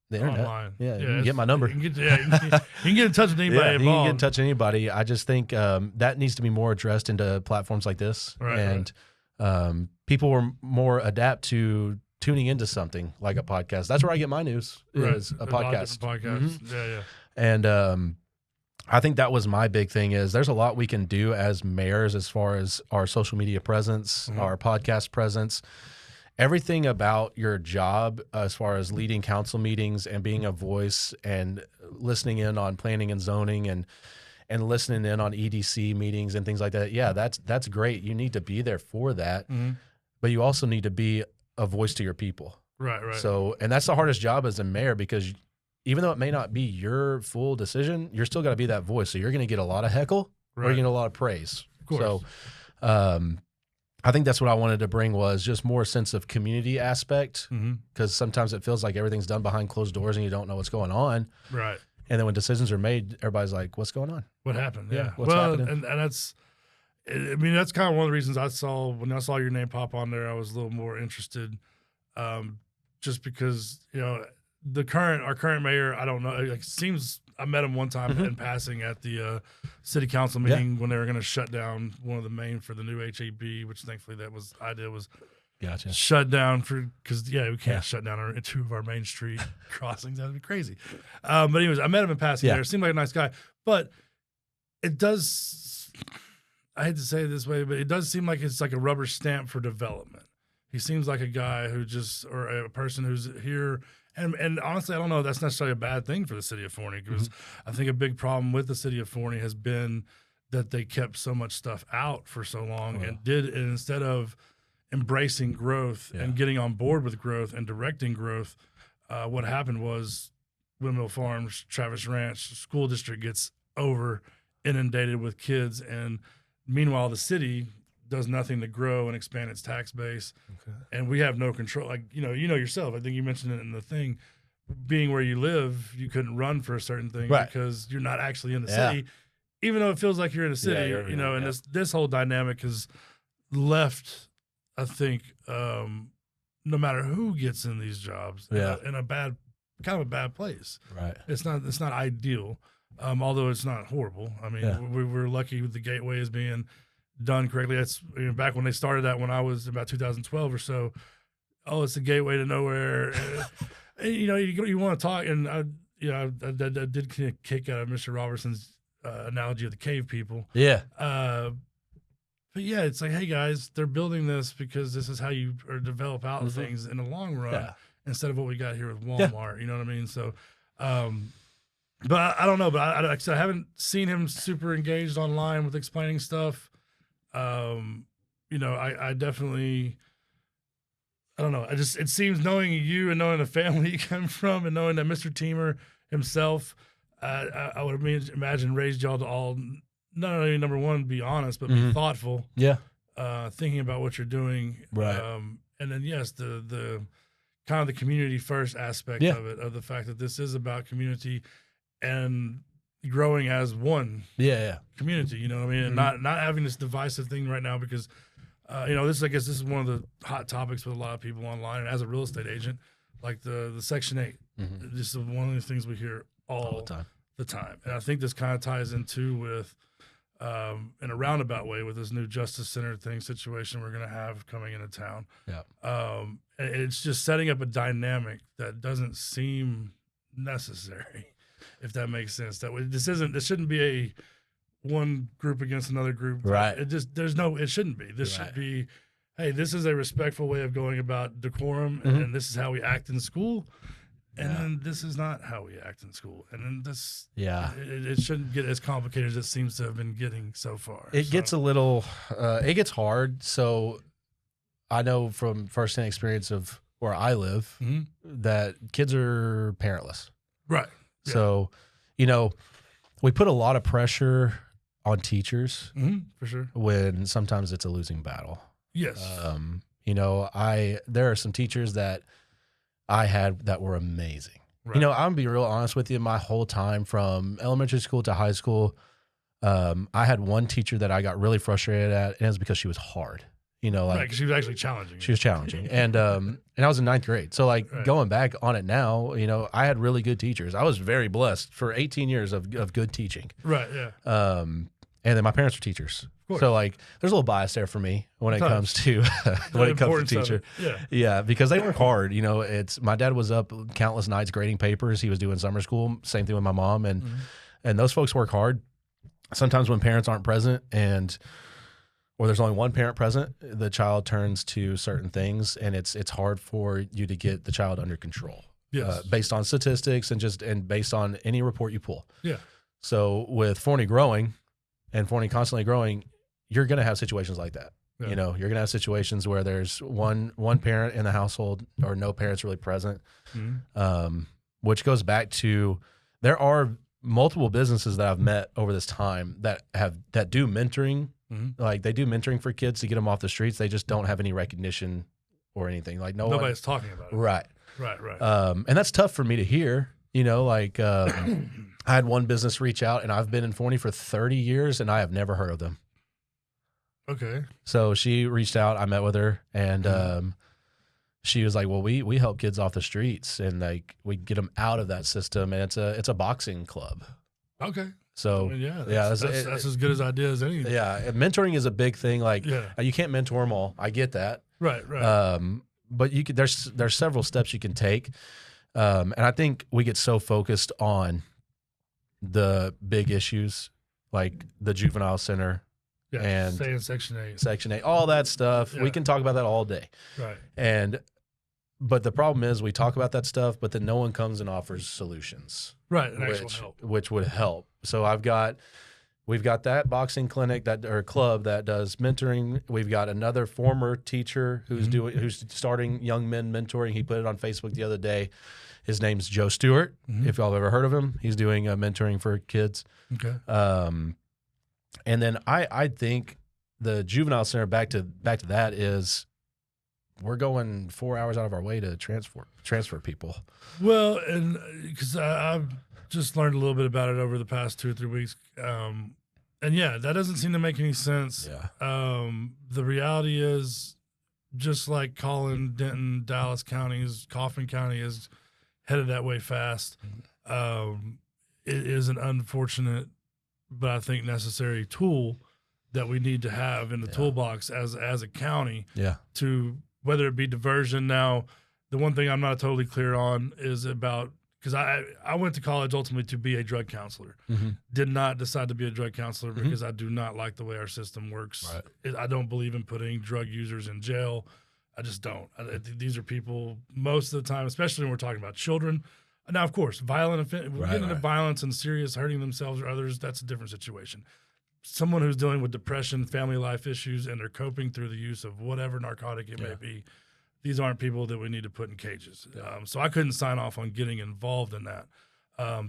the internet. Online. Yeah, you can get my number. You can get in touch with anybody Yeah, you can involved. get in touch with anybody. I just think that needs to be more addressed into platforms like this, Right, and people were more adapt to tuning into something like a podcast. That's where I get my news, is a podcast. Podcast. Yeah. And I think that was my big thing, is there's a lot we can do as mayors as far as our social media presence, our podcast presence, everything about your job as far as leading council meetings and being a voice and listening in on planning and zoning and listening in on EDC meetings and things like that. Yeah, that's great. You need to be there for that, but you also need to be a voice to your people. Right. So, and that's the hardest job as a mayor, because even though it may not be your full decision, you're still got to be that voice. So you're going to get a lot of heckle or you're going to get a lot of praise. Of course. So I think that's what I wanted to bring, was just more sense of community aspect, because sometimes it feels like everything's done behind closed doors and you don't know what's going on. Right. And then when decisions are made, everybody's like, what's going on? What happened? Yeah. What's happening? And that's, I mean, that's kind of one of the reasons when I saw your name pop on there, I was a little more interested, just because, you know, our current mayor, I don't know, it seems I met him one time in passing at the city council meeting when they were going to shut down one of the main for the new HAB, which thankfully was Gotcha. shut down because we can't shut down two of our main street crossings. That'd be crazy. But anyways, I met him in passing there. Seemed like a nice guy, but it does, I hate to say it this way, but it does seem like it's like a rubber stamp for development. He seems like a guy or a person who's here. And honestly, I don't know if that's necessarily a bad thing for the city of Forney, because I think a big problem with the city of Forney has been that they kept so much stuff out for so long and instead of embracing growth and getting on board with growth and directing growth, what happened was Windmill Farms, Travis Ranch school district gets inundated with kids, and meanwhile the city does nothing to grow and expand its tax base. And we have no control. Like, you know yourself, I think you mentioned it in the thing, being where you live, you couldn't run for a certain thing because you're not actually in the city, even though it feels like you're in a city, and this whole dynamic has left, I think, no matter who gets in these jobs in a bad place. Right. It's not ideal. Although it's not horrible. I mean, we're lucky with the gateway as being done correctly. That's back when they started that, when I was about 2012 or so. Oh, it's the gateway to nowhere. You want to talk, and I did kick out of Mr. Robertson's analogy of the cave people. Yeah. But yeah, it's like, hey guys, they're building this because this is how you develop out things in the long run, instead of what we got here with Walmart. You know what I mean? So, but I don't know. But I haven't seen him super engaged online with explaining stuff. I definitely, I don't know. It seems, knowing you and knowing the family you come from and knowing that Mr. Themer himself, I would imagine raised y'all to all, not only, number one, be honest, but be thoughtful. Yeah. Thinking about what you're doing. Right. And then, yes, the kind of the community first aspect of it, of the fact that this is about community and growing as one community, you know what I mean? And not having this divisive thing right now, because this is one of the hot topics with a lot of people online, and as a real estate agent, like the Section 8, this is one of the things we hear all the time. And I think this kind of ties into with in a roundabout way with this new Justice Center situation we're going to have coming into town. It's just setting up a dynamic that doesn't seem necessary, if that makes sense. This shouldn't be a one group against another group. Right. It shouldn't be. This should be, hey, this is a respectful way of going about decorum, and this is how we act in school. And then this is not how we act in school. And then this, it shouldn't get as complicated as it seems to have been getting so far. It gets hard. So I know from firsthand experience of where I live that kids are parentless. Right. Yeah. So, we put a lot of pressure on teachers for sure, when sometimes it's a losing battle. Yes. You know, there are some teachers that I had that were amazing. Right. You know, I'm gonna be real honest with you. My whole time from elementary school to high school, I had one teacher that I got really frustrated at, and it was because she was hard. You know, like right, 'cause she was actually challenging. she was challenging, and I was in 9th grade. So like Right. going back on it now, you know, I had really good teachers. I was very blessed for 18 years of good teaching. Right, yeah. And then my parents were teachers. course. So like there's a little bias there for me when it comes to when it comes to teacher. Yeah. Yeah, because they work hard. You know, my dad was up countless nights grading papers. He was doing summer school. Same thing with my mom, and those folks work hard. Sometimes when parents aren't present or there's only one parent present, the child turns to certain things, and it's hard for you to get the child under control. Yes. Based on statistics and based on any report you pull. Yeah. So with Forney growing and Forney constantly growing, you're going to have situations like that. Yeah. You know, you're going to have situations where there's one parent in the household or no parents really present, which goes back to there are multiple businesses that I've met over this time that do mentoring. Like they do mentoring for kids to get them off the streets. They just don't have any recognition or anything. Like nobody's talking about it. Right. Right. And that's tough for me to hear. You know, like I had one business reach out, and I've been in Forney for 30 years, and I have never heard of them. Okay. So she reached out. I met with her, and she was like, "Well, we help kids off the streets, and like we get them out of that system, and it's a boxing club." Okay. So I mean, that's as good as idea as any. Yeah, and mentoring is a big thing. Like, you can't mentor them all. I get that. Right. But you could. There's several steps you can take, and I think we get so focused on the big issues, like the juvenile center, and stay in Section 8, all that stuff. Yeah. We can talk about that all day. Right. But the problem is we talk about that stuff, but then no one comes and offers solutions. Right, and actual help. Which would help. So we've got that boxing clinic or club that does mentoring. We've got another former teacher who's starting young men mentoring. He put it on Facebook the other day. His name's Joe Stewart. If y'all have ever heard of him, he's doing mentoring for kids. Okay. And then I think the juvenile center back to that is we're going 4 hours out of our way to transfer people. Well, and because I've just learned a little bit about it over the past 2 or 3 weeks. And yeah, that doesn't seem to make any sense. Yeah. The reality is, just like Collin, Denton, Dallas counties, Kaufman County is headed that way fast. It is an unfortunate, but I think necessary tool that we need to have in the toolbox as a county. Yeah. To whether it be diversion. Now, the one thing I'm not totally clear on is about, because I went to college ultimately to be a drug counselor. Did not decide to be a drug counselor because I do not like the way our system works. Right. I don't believe in putting drug users in jail. I just don't. These are people most of the time, especially when we're talking about children. Now, of course, violent getting into violence and serious hurting themselves or others, that's a different situation. Someone who's dealing with depression, family life issues, and they're coping through the use of whatever narcotic it may be, these aren't people that we need to put in cages. So I couldn't sign off on getting involved in that.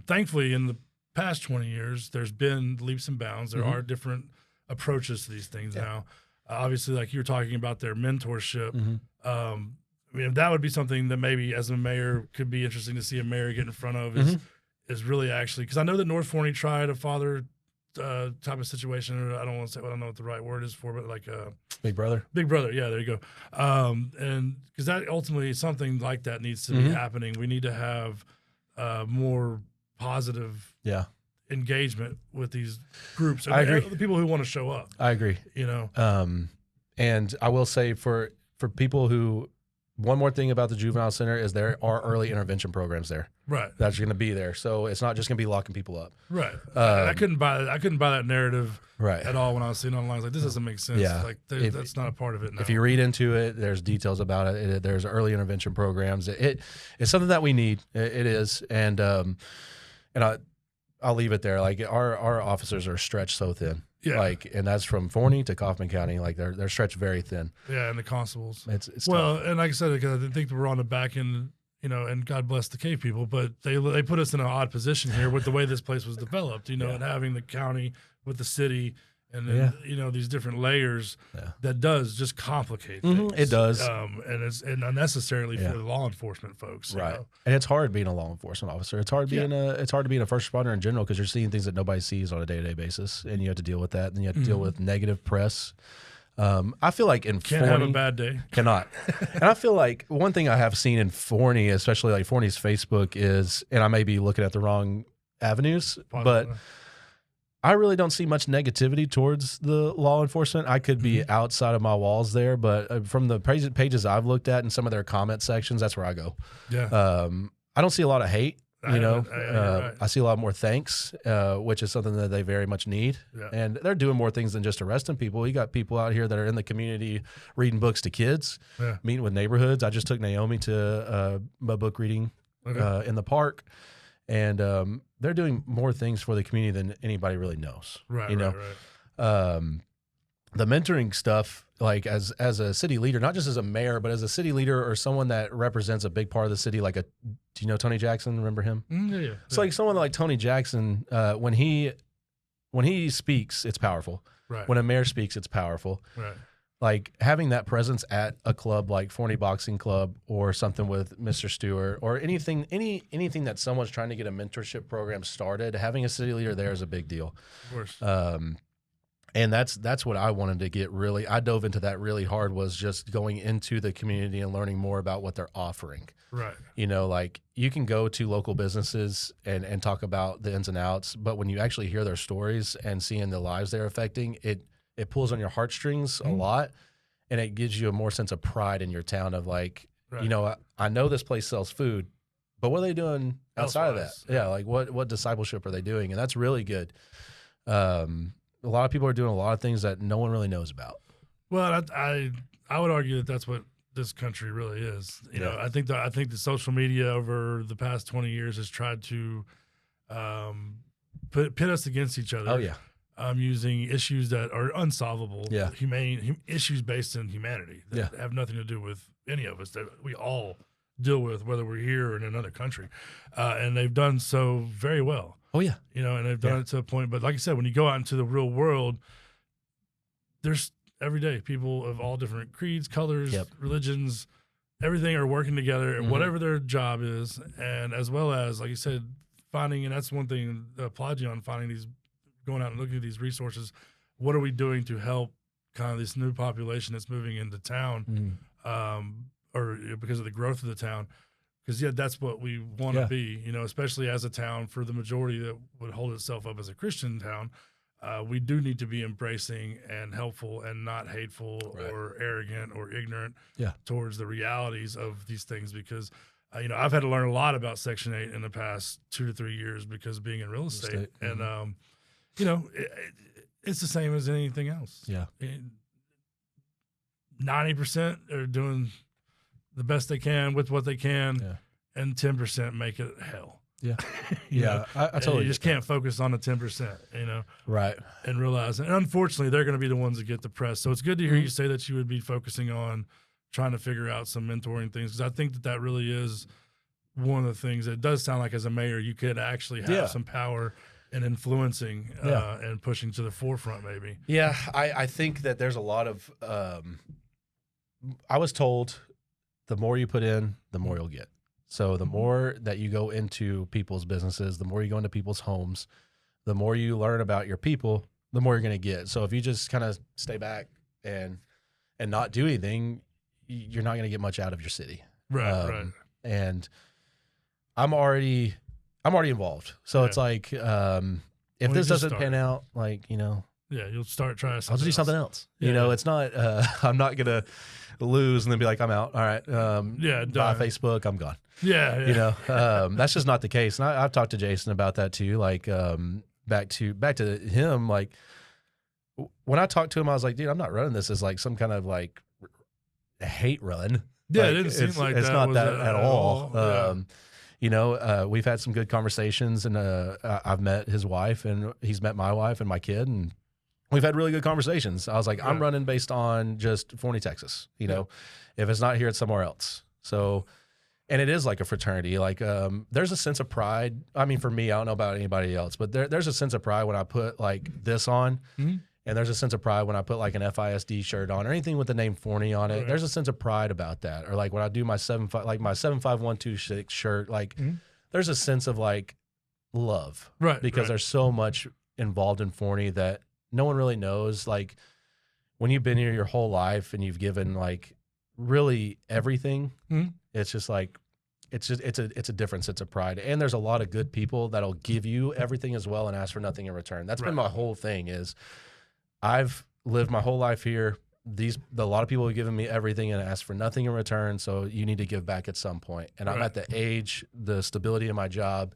Thankfully, in the past 20 years, there's been leaps and bounds. There are different approaches to these things now. Obviously, like you were talking about their mentorship, I mean, that would be something that maybe as a mayor could be interesting to see a mayor get in front of is really actually, because I know that North Forney tried a father type of situation, or I don't want to say, I don't know what the right word is for, but like Big Brother. Yeah, there you go. And because that ultimately something like that needs to be happening. We need to have more positive engagement with these groups. And I agree. The people who want to show up. I agree. You know, and I will say for people who, one more thing about the juvenile center is there are early intervention programs there. Right. That's going to be there. So it's not just going to be locking people up. Right. I couldn't buy that narrative at all when I was seeing online. I was like, this doesn't make sense. Yeah. Like that's not a part of it now. If you read into it, there's details about it. There's early intervention programs. It's something that we need. It is. And I'll leave it there. Like our officers are stretched so thin. Yeah. Like, and that's from Forney to Kaufman County. Like they're stretched very thin. Yeah, and the constables. It's well, tough. And like I said, because I think we're on the back end, you know, and God bless the cave people, but they put us in an odd position here with the way this place was developed, you know, and having the county with the city And then, these different layers that does just complicate things. It does. And it's unnecessarily for the law enforcement folks. Right. And it's hard being a law enforcement officer. It's hard being it's hard to be a first responder in general because you're seeing things that nobody sees on a day-to-day basis, and you have to deal with that. And you have to deal with negative press. I feel like in Can't Forney, have a bad day. Cannot. And I feel like one thing I have seen in Forney, especially like Forney's Facebook is, and I may be looking at the wrong avenues, but I really don't see much negativity towards the law enforcement. I could be outside of my walls there, but from the pages I've looked at and some of their comment sections, that's where I go. Yeah. I don't see a lot of hate. Right. I see a lot more thanks, which is something that they very much need. Yeah. And they're doing more things than just arresting people. You got people out here that are in the community reading books to kids, meeting with neighborhoods. I just took Naomi to a book reading in the park. And they're doing more things for the community than anybody really knows. Right, Right. The mentoring stuff, like as a city leader, not just as a mayor, but as a city leader or someone that represents a big part of the city, do you know Tony Jackson? Remember him? Yeah. So like someone like Tony Jackson, when he speaks, it's powerful. Right. When a mayor speaks, it's powerful. Right. Like having that presence at a club like Forney Boxing Club or something with Mr. Stewart or anything that someone's trying to get a mentorship program started, having a city leader there is a big deal. Of course. And that's what I wanted to get I dove into that really hard, was just going into the community and learning more about what they're offering. Right. Like you can go to local businesses and talk about the ins and outs, but when you actually hear their stories and seeing the lives they're affecting, it pulls on your heartstrings a lot, and it gives you a more sense of pride in your town of like, I know this place sells food, but what are they doing outside of that? Yeah. Like what discipleship are they doing? And that's really good. A lot of people are doing a lot of things that no one really knows about. Well, I would argue that that's what this country really is. I think the social media over the past 20 years has tried to pit us against each other. Oh yeah. Using issues that are unsolvable, Yeah. humane issues based in humanity that have nothing to do with any of us, that we all deal with, whether we're here or in another country. And they've done so very well. Oh yeah. And they've done it to a point. But like I said, when you go out into the real world, there's every day people of all different creeds, colors, religions, everything are working together and whatever their job is. And as well as, like you said, finding, and that's one thing I applaud you on, finding these, going out and looking at these resources. What are we doing to help kind of this new population that's moving into town, or because of the growth of the town? Because that's what we want to be, especially as a town, for the majority that would hold itself up as a Christian town. We do need to be embracing and helpful and not hateful or arrogant or ignorant towards the realities of these things. Because I've had to learn a lot about Section 8 in the past 2 to 3 years because of being in real estate. And it's the same as anything else. Yeah. 90% are doing the best they can with what they can, and 10% make it hell. Yeah. I totally. You just can't focus on the 10%, Right. And realize, and unfortunately, they're going to be the ones that get the press. So it's good to hear you say that you would be focusing on trying to figure out some mentoring things, because I think that really is one of the things that it does sound like as a mayor, you could actually have some power and influencing and pushing to the forefront, maybe. Yeah, I think that there's a lot of. I was told, the more you put in, the more you'll get. So the more that you go into people's businesses, the more you go into people's homes, the more you learn about your people, the more you're going to get. So if you just kind of stay back and not do anything, you're not going to get much out of your city. Right. And I'm already involved. So it's like, if this doesn't pan out, you'll start trying something. I'll just do something else. Yeah. It's not, I'm not going to lose and then be like, I'm out. All right. Buy Facebook, I'm gone. Yeah. That's just not the case. And I've talked to Jason about that too. Like, back to him, like when I talked to him, I was like, dude, I'm not running this as like some kind of like hate run. Yeah. Like, it didn't seem like it's that not was that at all. Yeah. We've had some good conversations, and I've met his wife, and he's met my wife and my kid, and we've had really good conversations. I was like, I'm running based on just Forney, Texas. If it's not here, it's somewhere else. So, and it is like a fraternity. Like, there's a sense of pride. I mean, for me, I don't know about anybody else, but there's a sense of pride when I put like this on, And there's a sense of pride when I put like an FISD shirt on or anything with the name Forney on it. Right. There's a sense of pride about that. Or like when I do my 75126 shirt, like there's a sense of like love, Right. Because there's so much involved in Forney that no one really knows. Like when you've been here your whole life and you've given like really everything, it's just like, it's a different sense of pride. And there's a lot of good people that'll give you everything as well and ask for nothing in return. That's been my whole thing is I've lived my whole life here. A lot of people have given me everything and asked for nothing in return. So you need to give back at some point. And I'm at the age, the stability of my job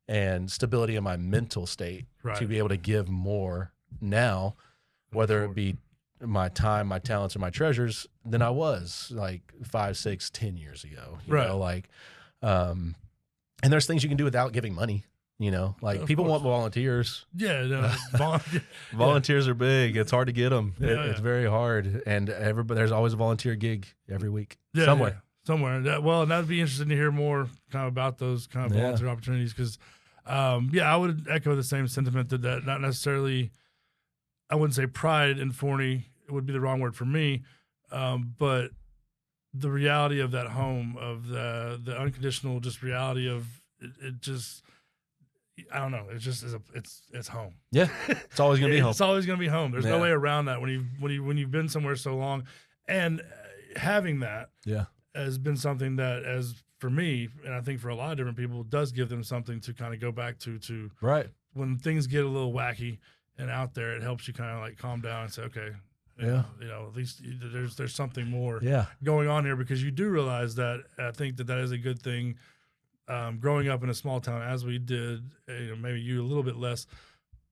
and stability of my mental state to be able to give more now, whether it be my time, my talents, or my treasures than I was like 5, 6, 10 years ago. You know, like, and there's things you can do without giving money. You know, like people want volunteers. Yeah, volunteers are big. It's hard to get them. It's very hard, and there's always a volunteer gig every week somewhere. Somewhere. And that'd be interesting to hear more kind of about those kind of volunteer opportunities because, I would echo the same sentiment that not necessarily, I wouldn't say pride in Forney, it would be the wrong word for me, but the reality of that home, of the unconditional just reality of it just, I don't know. It's just it's home. Yeah, it's always gonna be home. It's always gonna be home. There's no way around that when you've been somewhere so long, and having that has been something that, as for me, and I think for a lot of different people, does give them something to kind of go back to when things get a little wacky and out there. It helps you kind of like calm down and say, okay, you know, at least there's something more going on here, because you do realize that. I think that is a good thing. Growing up in a small town as we did, maybe you a little bit less,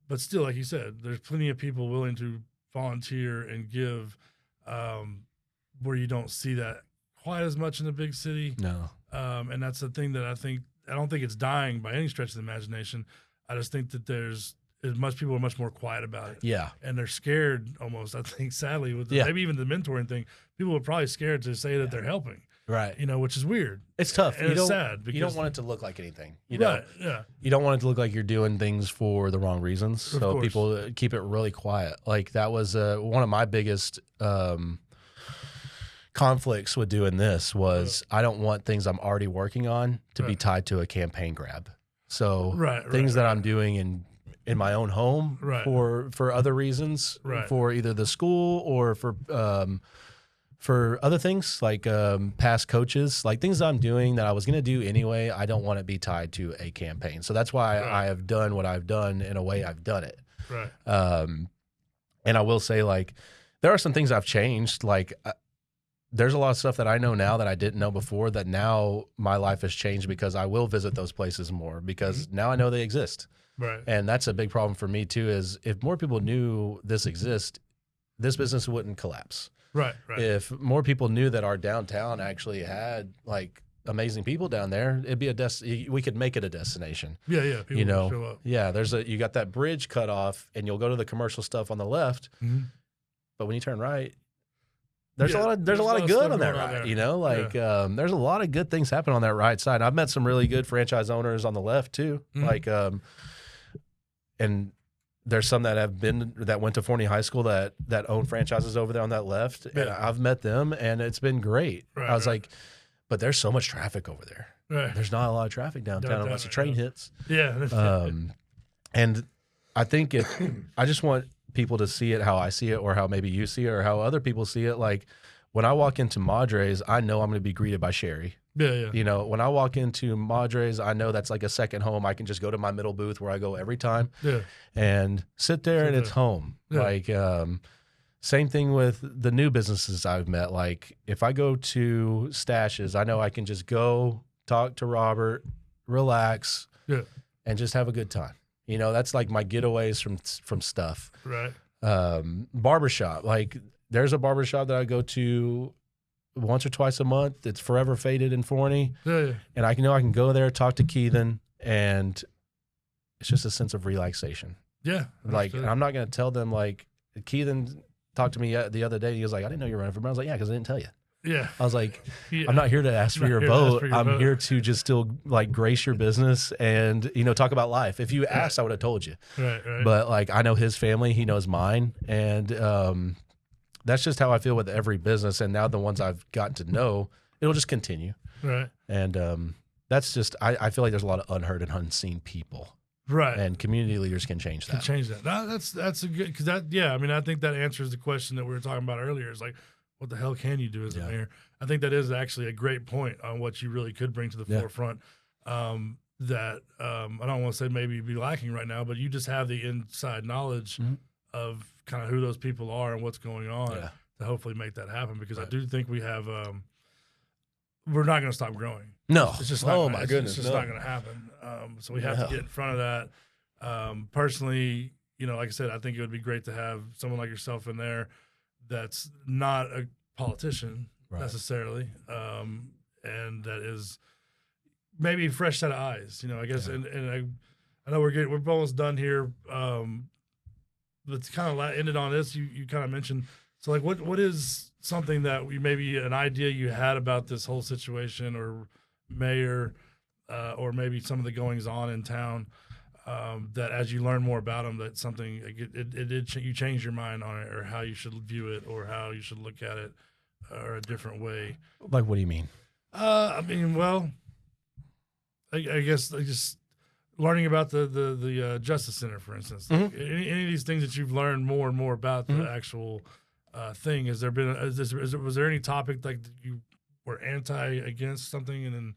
but still, like you said, there's plenty of people willing to volunteer and give, where you don't see that quite as much in the big city. No. And that's the thing that I don't think it's dying by any stretch of the imagination. I just think that people are much more quiet about it. Yeah. And they're scared almost, I think, sadly, with maybe even the mentoring thing. People are probably scared to say that they're helping. Right. Which is weird. It's tough. And it's sad because you don't want it to look like anything. You don't want it to look like you're doing things for the wrong reasons. So people keep it really quiet. Like that was one of my biggest conflicts with doing this was I don't want things I'm already working on to be tied to a campaign grab. So things that I'm doing in my own home for other reasons, for either the school or for other things like past coaches, like things I'm doing that I was going to do anyway, I don't want to be tied to a campaign. So that's why I have done what I've done in a way I've done it. Right. And I will say, like, there are some things I've changed. Like, there's a lot of stuff that I know now that I didn't know before, that now my life has changed because I will visit those places more because now I know they exist. Right. And that's a big problem for me too, is if more people knew this exists, this business wouldn't collapse. Right. If more people knew that our downtown actually had like amazing people down there, it'd be we could make it a destination. Yeah. People would show up. Yeah. you got that bridge cut off and you'll go to the commercial stuff on the left, but when you turn right, there's a lot of good on that right. There's a lot of good things happening on that right side. I've met some really good franchise owners on the left too. And there's some that went to Forney High School that own franchises over there on that left. And I've met them and it's been great. I was like, but there's so much traffic over there. Right. There's not a lot of traffic downtown unless the train hits. Yeah. And I think I just want people to see it how I see it, or how maybe you see it, or how other people see it. Like when I walk into Madre's, I know I'm going to be greeted by Sherry. Yeah. When I walk into Madre's, I know that's like a second home. I can just go to my middle booth where I go every time and sit there and it's home. Like, same thing with the new businesses I've met. Like if I go to Stashes, I know I can just go talk to Robert, relax, and just have a good time. That's like my getaways from stuff. Right. Barbershop. Like there's a barbershop that I go to once or twice a month. It's Forever Faded in Forney. And I can go there, talk to Keithan, and it's just a sense of relaxation. Yeah. Like, and I'm not going to tell them, like, Keithan talked to me the other day. He was like, I didn't know you were running for mayor. I was like, yeah, because I didn't tell you. Yeah. I was like, Yeah. I'm not here to ask for Not your here to ask vote. for your I'm vote. here to just still like grace your business and, talk about life. If you asked, I would have told you. Right. But like, I know his family, he knows mine. And that's just how I feel with every business. And now the ones I've gotten to know, it'll just continue. Right. And that's just, I feel like there's a lot of unheard and unseen people. Right. And community leaders can change that. Can change that. That's a good, because that, yeah, I mean, I think that answers the question that we were talking about earlier. Is like, what the hell can you do as a mayor? I think that is actually a great point on what you really could bring to the forefront. That I don't want to say maybe be lacking right now, but you just have the inside knowledge of kind of who those people are and what's going on to hopefully make that happen. Because I do think we have, we're not going to stop growing. No, it's just not oh gonna, my goodness, it's just not going to happen. So we have to get in front of that. Personally, like I said, I think it would be great to have someone like yourself in there that's not a politician necessarily, and that is maybe a fresh set of eyes. I guess, and I know we're almost done here. Let's kind of ended on this. You kind of mentioned, so like what is something that maybe an idea you had about this whole situation or mayor, or maybe some of the goings on in town, that as you learn more about them, that something you change your mind on it, or how you should view it, or how you should look at it, or a different way. Like, what do you mean? I mean, well, I guess just learning about the Justice Center, for instance. Like any of these things that you've learned more and more about the actual thing. Was there any topic like that you were against something, and then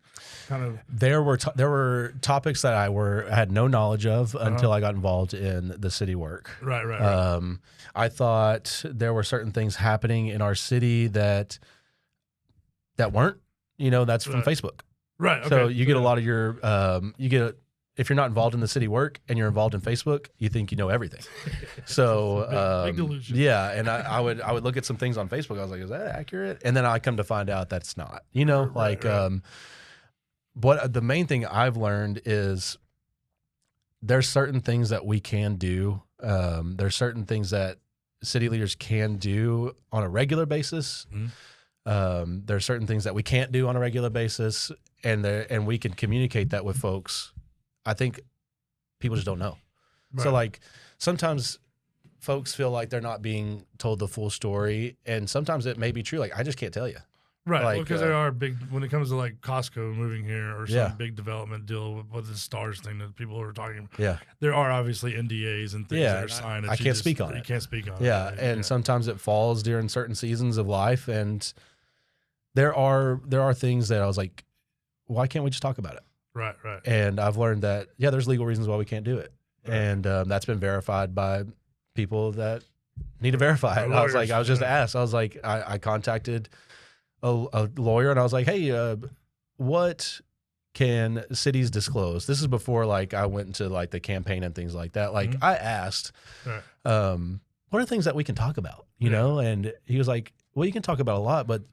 kind of there were topics that I had no knowledge of until I got involved in the city work. Right. I thought there were certain things happening in our city that weren't. That's from Facebook. Right. Okay. So you get a lot of your if you're not involved in the city work and you're involved in Facebook, you think you know everything. So big delusion. Yeah, and I would look at some things on Facebook. I was like, is that accurate? And then I come to find out that's not. What the main thing I've learned is there's certain things that we can do. There's certain things that city leaders can do on a regular basis. There's certain things that we can't do on a regular basis, and we can communicate that with folks. I think people just don't know. Right. So like sometimes folks feel like they're not being told the full story, and sometimes it may be true. Like, I just can't tell you. Right. Because there are big, when it comes to like Costco moving here or some big development deal with the stars thing that people are talking about. Yeah. There are obviously NDAs and things that are signed. That I can't speak on it. You can't speak on it. Yeah. And sometimes it falls during certain seasons of life. And there are things that I was like, why can't we just talk about it? Right. And I've learned that, there's legal reasons why we can't do it. Right. And that's been verified by people that need to verify it. I was just asked. I was like, I contacted a lawyer, and I was like, hey, what can cities disclose? This is before like I went into like the campaign and things like that. Like I asked, what are things that we can talk about, you know? And he was like, well, you can talk about a lot, but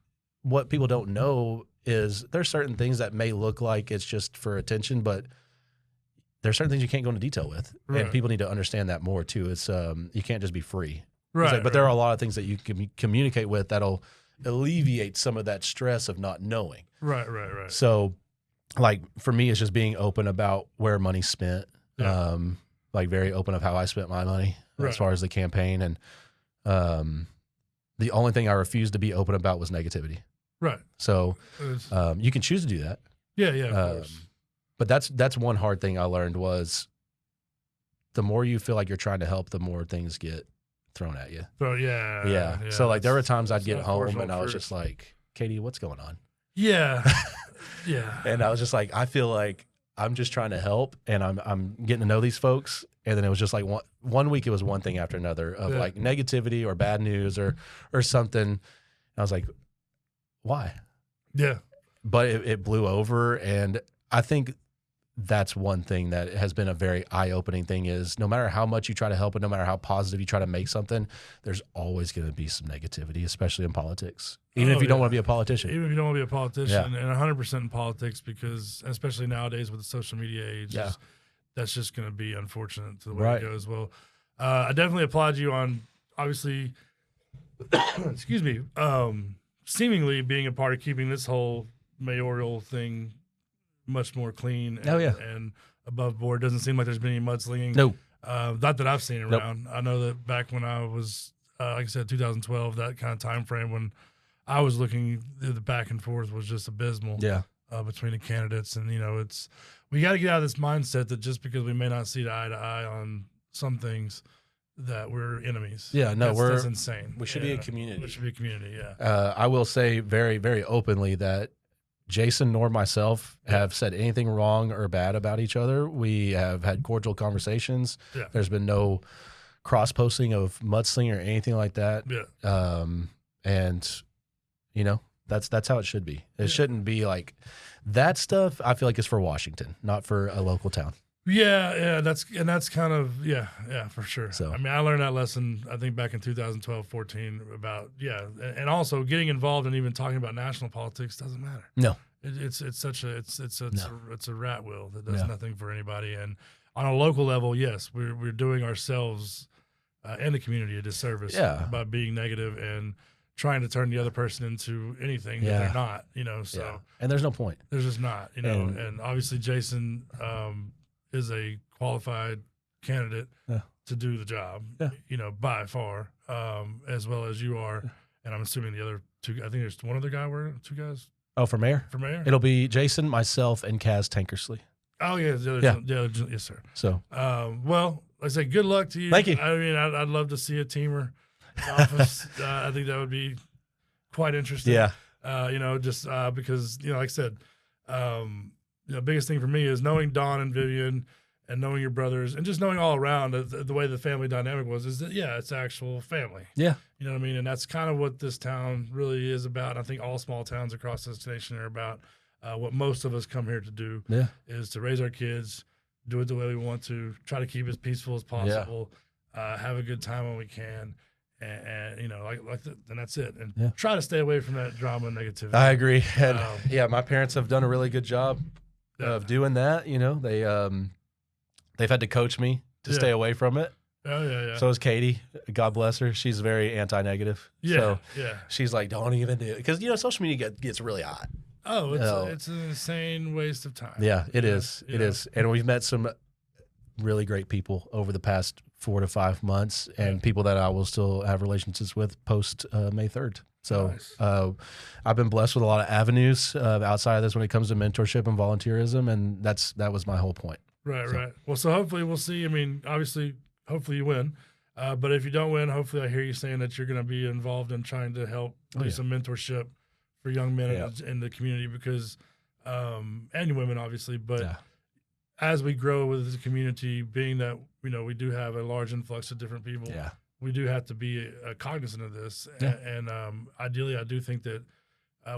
what people don't know is there's certain things that may look like it's just for attention, but there's certain things you can't go into detail with, and people need to understand that more too. It's you can't just be free, right? But there are a lot of things that you can communicate with that'll alleviate some of that stress of not knowing. Right. So, like for me, it's just being open about where money's spent, like very open of how I spent my money as far as the campaign, and the only thing I refused to be open about was negativity. Right. So you can choose to do that. Yeah, of course. But that's one hard thing I learned was the more you feel like you're trying to help, the more things get thrown at you. Oh, yeah. So like there were times I'd get home and I was just like, Katie, what's going on? Yeah. Yeah. And I was just like, I feel like I'm just trying to help, and I'm getting to know these folks. And then it was just like one week it was one thing after another of like negativity or bad news or something. And I was like, why? Yeah. But it blew over. And I think that's one thing that has been a very eye-opening thing is no matter how much you try to help and no matter how positive you try to make something, there's always going to be some negativity, especially in politics. Even if you don't want to be a politician. Even if you don't want to be a politician, and 100% in politics, because especially nowadays with the social media age, that's just going to be unfortunate to the way it goes. Well, I definitely applaud you on, obviously, excuse me, seemingly being a part of keeping this whole mayoral thing much more clean and, and above board. Doesn't seem like there's been any mudslinging. No. Not that I've seen around. I know that back when I was, like I said, 2012, that kind of time frame when I was looking, the back and forth was just abysmal. Yeah. Between the candidates, and we got to get out of this mindset that just because we may not see eye to eye on some things, that we're enemies. Yeah, no, that's insane. We should be a community. We should be a community. Yeah. I will say very, very openly that Jason nor myself have said anything wrong or bad about each other. We have had cordial conversations. Yeah. There's been no cross posting of mudslinging or anything like that. Yeah. And that's how it should be. It shouldn't be like that stuff. I feel like it's for Washington, not for a local town. Yeah, that's kind of for sure. So I mean, I learned that lesson I think back in 2012-14 about and also getting involved and even talking about national politics doesn't matter. No, it's a rat wheel that does nothing for anybody. And on a local level, yes, we're doing ourselves and the community a disservice by being negative and trying to turn the other person into anything that they're not. So and there's no point. There's just not. And obviously Jason is a qualified candidate to do the job, by far, as well as you are. And I'm assuming the other two, I think there's one other guy, two guys. Oh, for mayor? For mayor? It'll be Jason, myself, and Kaz Tankersley. Oh, yeah. Yes, sir. So, well, like I say, good luck to you. Thank you. I mean, I'd love to see a teamer in office. I think that would be quite interesting. Yeah. Just because, like I said, the biggest thing for me is knowing Don and Vivian and knowing your brothers and just knowing all around the way the family dynamic is that, it's actual family. Yeah. You know what I mean? And that's kind of what this town really is about. And I think all small towns across this nation are about. What most of us come here to do is to raise our kids, do it the way we want to, try to keep it as peaceful as possible, have a good time when we can. And and that's it. And try to stay away from that drama and negativity. I agree. And my parents have done a really good job of doing that. They've had to coach me to stay away from it. Oh, yeah. So is Katie. God bless her. She's very anti-negative. Yeah. So she's like, don't even do it. Because, social media gets really hot. Oh, it's an insane waste of time. Yeah, it is. It is. And we've met some really great people over the past 4 to 5 months and people that I will still have relationships with post May 3rd. So nice. I've been blessed with a lot of avenues outside of this when it comes to mentorship and volunteerism. And that was my whole point. Right. Well, so hopefully we'll see. I mean, obviously, hopefully you win. But if you don't win, hopefully I hear you saying that you're going to be involved in trying to help do some mentorship for young men in the community because, and women obviously, but as we grow with the community, being that, we do have a large influx of different people, we do have to be cognizant of this. And ideally, I do think that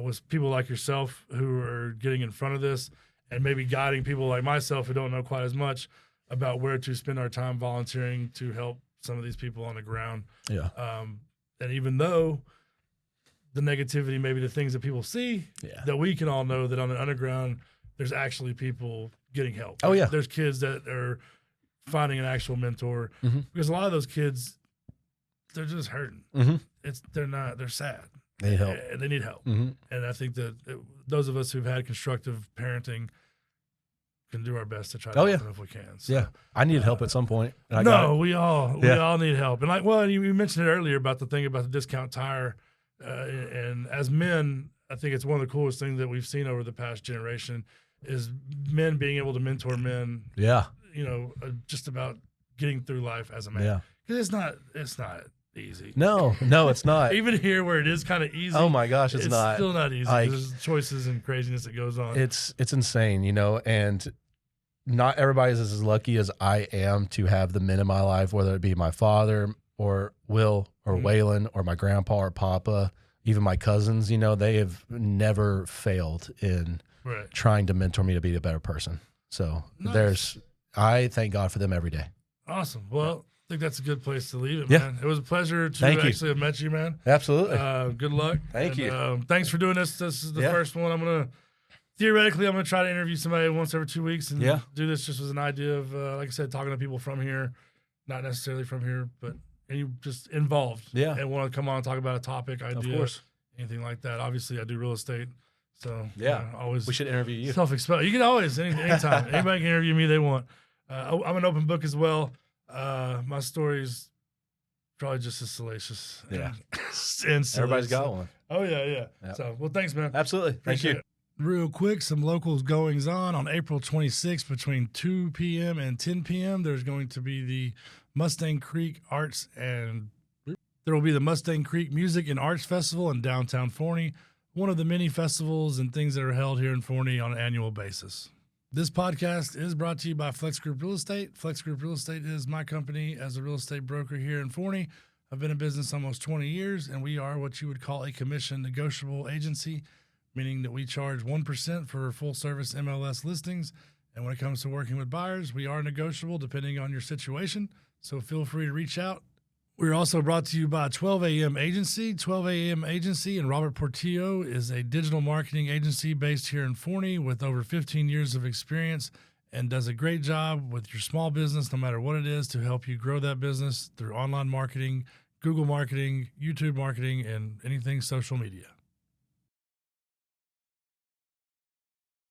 with people like yourself who are getting in front of this and maybe guiding people like myself who don't know quite as much about where to spend our time volunteering to help some of these people on the ground. Yeah. And even though the negativity, maybe the things that people see, that we can all know that on the underground, there's actually people getting help. Oh, yeah. There's kids that are finding an actual mentor because a lot of those kids, they're just hurting. They're sad. They need help. They need help. And I think that those of us who've had constructive parenting can do our best to try to help them if we can. So, I needed help at some point. We all need help. And you mentioned it earlier about the thing about the discount tire. And as men, I think it's one of the coolest things that we've seen over the past generation is men being able to mentor men. Yeah. Just about getting through life as a man. Yeah. Because it's not easy. No, it's not. Even here where it is kind of easy. Oh my gosh, it's not. Still not easy. There's choices and craziness that goes on. It's insane, and not everybody's as lucky as I am to have the men in my life, whether it be my father or Will or Waylon or my grandpa or papa, even my cousins, they have never failed in trying to mentor me to be a better person. So I thank God for them every day. Awesome. Well, I think that's a good place to leave it, man. It was a pleasure to actually have met you, man. Absolutely. Good luck. Thank you. Thanks for doing this. This is the first one. I'm going to try to interview somebody once every 2 weeks and do this just as an idea of, like I said, talking to people from here, not necessarily from here, but you just involved. Yeah. And want to come on and talk about a topic, idea, anything like that. Obviously, I do real estate. So Yeah. always We should interview you. self-expel. You can always, anytime. Anybody can interview me they want. I'm an open book as well. My story's probably just as salacious. Yeah. And silly. Everybody's got one. Oh, yeah. Yep. So, well, thanks, man. Absolutely. Thank Appreciate you. it. Real quick, some locals goings on April 26th between 2 p.m. and 10 p.m. There's going to be the Mustang Creek Arts and there will be the Mustang Creek Music and Arts Festival in downtown Forney, one of the many festivals and things that are held here in Forney on an annual basis. This podcast is brought to you by Flex Group Real Estate. Flex Group Real Estate is my company as a real estate broker here in Forney. I've been in business almost 20 years, and we are what you would call a commission negotiable agency, meaning that we charge 1% for full-service MLS listings. And when it comes to working with buyers, we are negotiable depending on your situation. So feel free to reach out. We're also brought to you by 12 a.m. Agency. 12 a.m. Agency and Robert Portillo is a digital marketing agency based here in Forney with over 15 years of experience and does a great job with your small business, no matter what it is, to help you grow that business through online marketing, Google marketing, YouTube marketing, and anything social media.